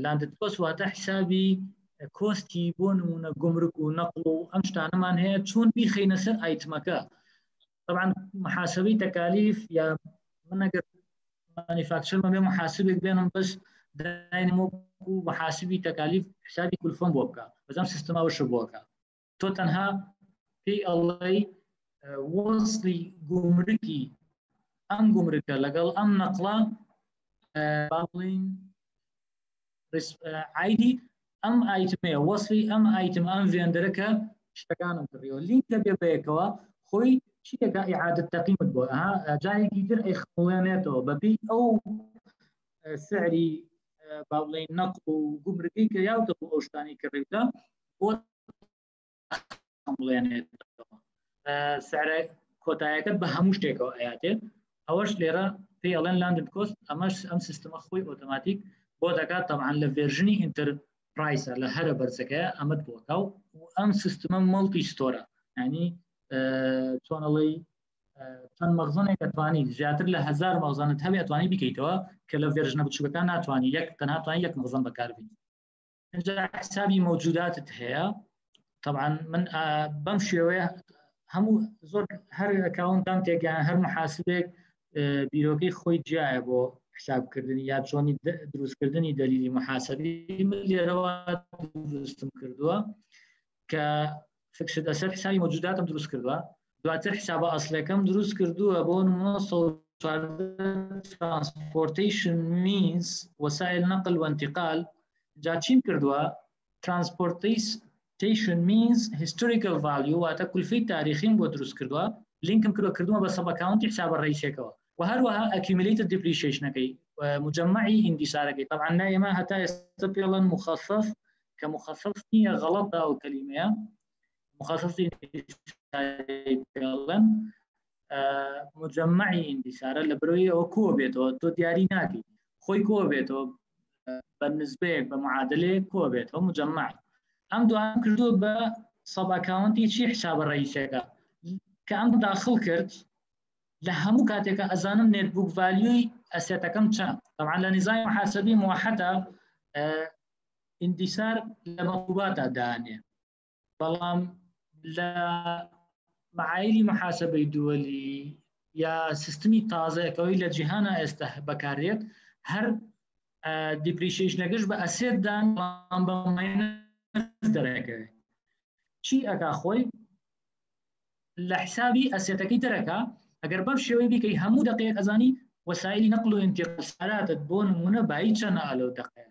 لاندد کۆست واتە حسابی کۆستی بۆ نمونە گومرک و نەقڵ و ئەم شتانەمان هەیە چۆن بیخەینە سەر ئایتمەکە طبعا محاسبەی تەکالیف یا من ئەگەر مانیفاکچەرمە بێ محاسبێک بێنم بەس داینمۆ و محاسبی تەکالیف حسابی کولفۆم بۆ بکە بەزەم سیستەما وەشە بۆکە تۆ تەنها پێی ئەڵێی وەسڵی گومرکی ئەم گومرکە لەگەڵ ئەم نەقڵە با بڵێین عایدی ئەم ئایتمەیە وەسڵی ئەم ئایتم ئەم ڤێندەرەکە شتەکانم کڕیەوە لینکە بێ بەیەکەوە خۆی شتێکە ئیعادەت تەقییمت بۆ جارێکی تر ئەیخڵێنێتەوە بەپێی ئەو سعری با بڵێین نەقڵ و گومرکی کە یاوتە بۆ ئەو شتانی کڕیتە بۆ بڵێنێتەوە سعرە کۆتاییەکەت بە هەموو شتێکەوە ئەیاتێت ئەوەش لێرە پێی ئەڵێن لاندد کۆست ئەمەش ئەم سیستەمە خۆی ئۆتۆماتیک بۆ دەکات تەبعاً لە ڤێرژنی ئینتەرپرایسە لە هەرە بەرزەکەیە ئەمەت بۆکە و ئەم سیستەمە مەڵتی ستۆرە ینی چۆنەڵی چەند مەخزنێک ئەتوانی زیاتر لە 1000 مەخزنت هەبێ ئەتوانی بکەیتەوە کە لە ڤێرژنە بچووکەکان ناتوانی تەنها توانی یەک مەخزن بەکاربێنی اینجا حسابی مەوجوداتت هەیە طبعاً من بەم شێوەیە هەموو زۆر هەر ئەکاونتام تێگەیان هەر محاسبێک بیرۆکەی خۆی جیایە بۆ حسابکردنی یا چۆنی دروستکردنی دەلیلی محاسبی من لێرەوە دروستم کردووە کە فکشت ئەسەر حسابی مەوجوداتم دروست کردووە دواتر حسابە ئەسڵەکەم دروست کردووە بۆ نمونە transportation means وسائل نقل وانتقال جا چیم کردووە transportation means historical value واتە کولفەی تاریخیم بۆ دروست کردووە لینکم کردووە بە سەب ئەکاونتی حسابە ڕئیسێکەوە وهروها accumulated depreciation كي مجمعي اندسار كي طبعا دائما حتى يستبيلا مخصص كمخصص هي غلطة أو كلمة مخصص اندسار مجمعي اندسار لبروي أو كوبيتو تو دياري ناكي خوي كوبيتو بالنسبة بمعادلة كوبيتو مجمعي أم دو أم كردو بصب أكاونتي شي حساب الرئيسي كأم داخل كرت لهمو كاتك أزانم نت بوك فاليو أسيتكم كم طبعا لنظام محاسبي موحدة اندسار لمقوبات دانية بلام لا معايير محاسبة دولي يا سيستمي تازه كوي لجهانا استه بكاريت هر depreciation نگش به اسید دان با ماینس درکه چی اکا خوی لحسابي اسيتكي تركا اگر باب شوي بي كي همو دقيق ازاني وسائل نقل وانتقالات بون من بايتشنا الو دقيق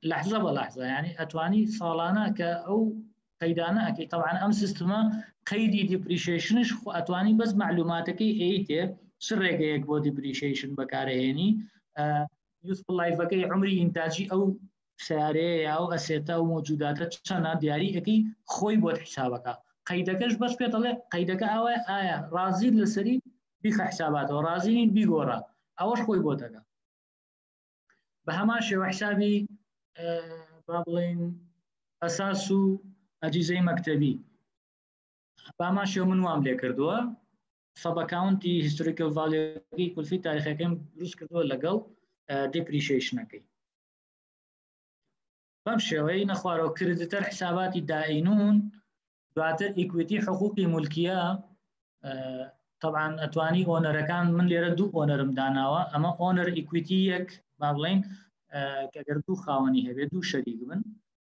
لحظه بلحظه يعني اتواني صالانه ك او قيدانه اكي طبعا ام سيستما قيدي ديبريشيشنش خو اتواني بس معلوماتك ايتي سرك بو ديبريشيشن بكارهني يوسفل لايف كي عمري انتاجي او سياره او اسيتا او موجودات تشنا دياري اكي خوي بو حسابك قيدكش بس بيطلع قيدك آية رازي لسري بيخ حساباته ورازي بيجورا أوش خوي بوتك بهماشي وحسابي بابلين أساسه أجهزة مكتبي بهماشي من واملة كردوا سب أكاونتي historical value كل في تاريخ كم روس كردوا لقل depreciation كي بمشي وين أخوارو كريديتر حساباتي دائنون دواتر ايكويتي حقوقي ملكيه طبعا اتواني اونر كان من ليره دو اونر مداناوا اما اونر ايكويتي يك مابلين كاگر دو خاوني هبه دو شريك من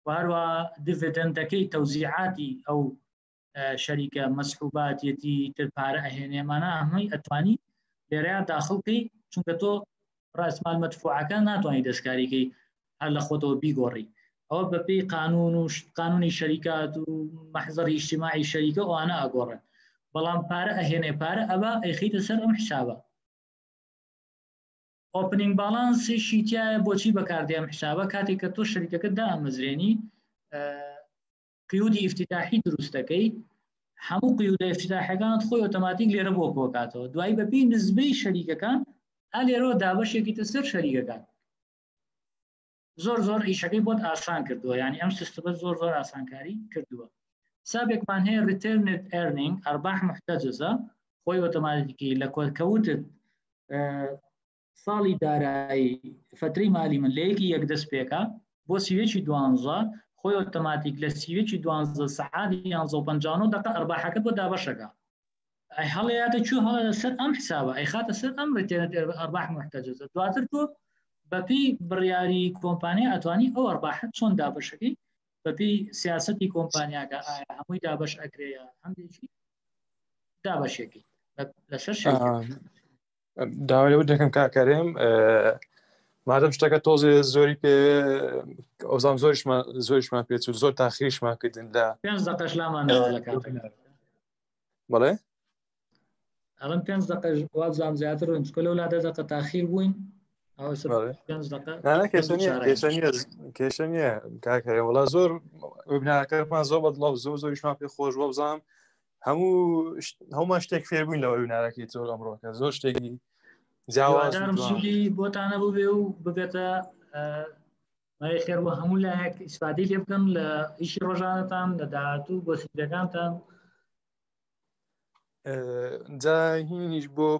وهروا ديفيدند كي توزيعاتي او شركه مسحوبات يتي تبار اهنه معنا هم اتواني ليره داخل كي چونکه تو راس مال مدفوعه كان اتواني دسكاري كي هل خطو بيغوري أو ببي قانون الشركات ومحظر اجتماعي الشركة وأنا أقول بلان بارا أهنا بارا أبا أخيط سر أم حسابه opening balance شيتيا بوشي بكاردي أم حسابه كاتي كتو الشركة كدا مزريني قيودي افتتاحي دروستكي همو قيود افتتاحي كانت خوي اوتوماتيك ليربوك وكاتو دواي ببي نسبي الشركة كان أليرو دابش يكي تسر شركة كان زور ایشکی بود آسان کردوه یعنی ام سیستم زور آسان کاری کردوه سابق من هي returned earning ارباح محتجزه خوي اوتوماتيكي لكوت صالي دارای فتري مالي من ليكي يقدس بيكا بو سيويتشي دوانزا خوي اوتوماتيك لسيويتشي دوانزا سعادي يانزو بنجانو دقا ارباحك بو دابشكا اي حاليات شو هذا سر ام حسابه اي خاطر سر ام returned ارباح محتجزه دواتركو ببي برياري كومبانيا اتواني او ارباح شلون دابشكي ببي سياستي كومبانيا هموي دابش اكريا عندي شيء دابشكي لسر شيء داوي ودكم كريم مادام شتاك توزي زوري بي اوزام زوريش ما بيتو زور تاخيرش ما كدن لا 5 دقائق لا ما نوالك بله الان 5 دقائق وازام زيادر انت كل اولاد دقيقه تاخير وين او 5 دقائق لا كيشانيه كاكا والله زور وبنا كرفان زور بدلو زوريش ما بي خوش وبزام هما اشتك فير بوين لو وبنا راكي زور امروك زور اشتكي جواز مسؤولي بوتانا بو ببيتا ما يخير وهمو لك استفادي ليبكن لإيش رجانتان لدعاتو بسيطة كانتان دا هينيش بو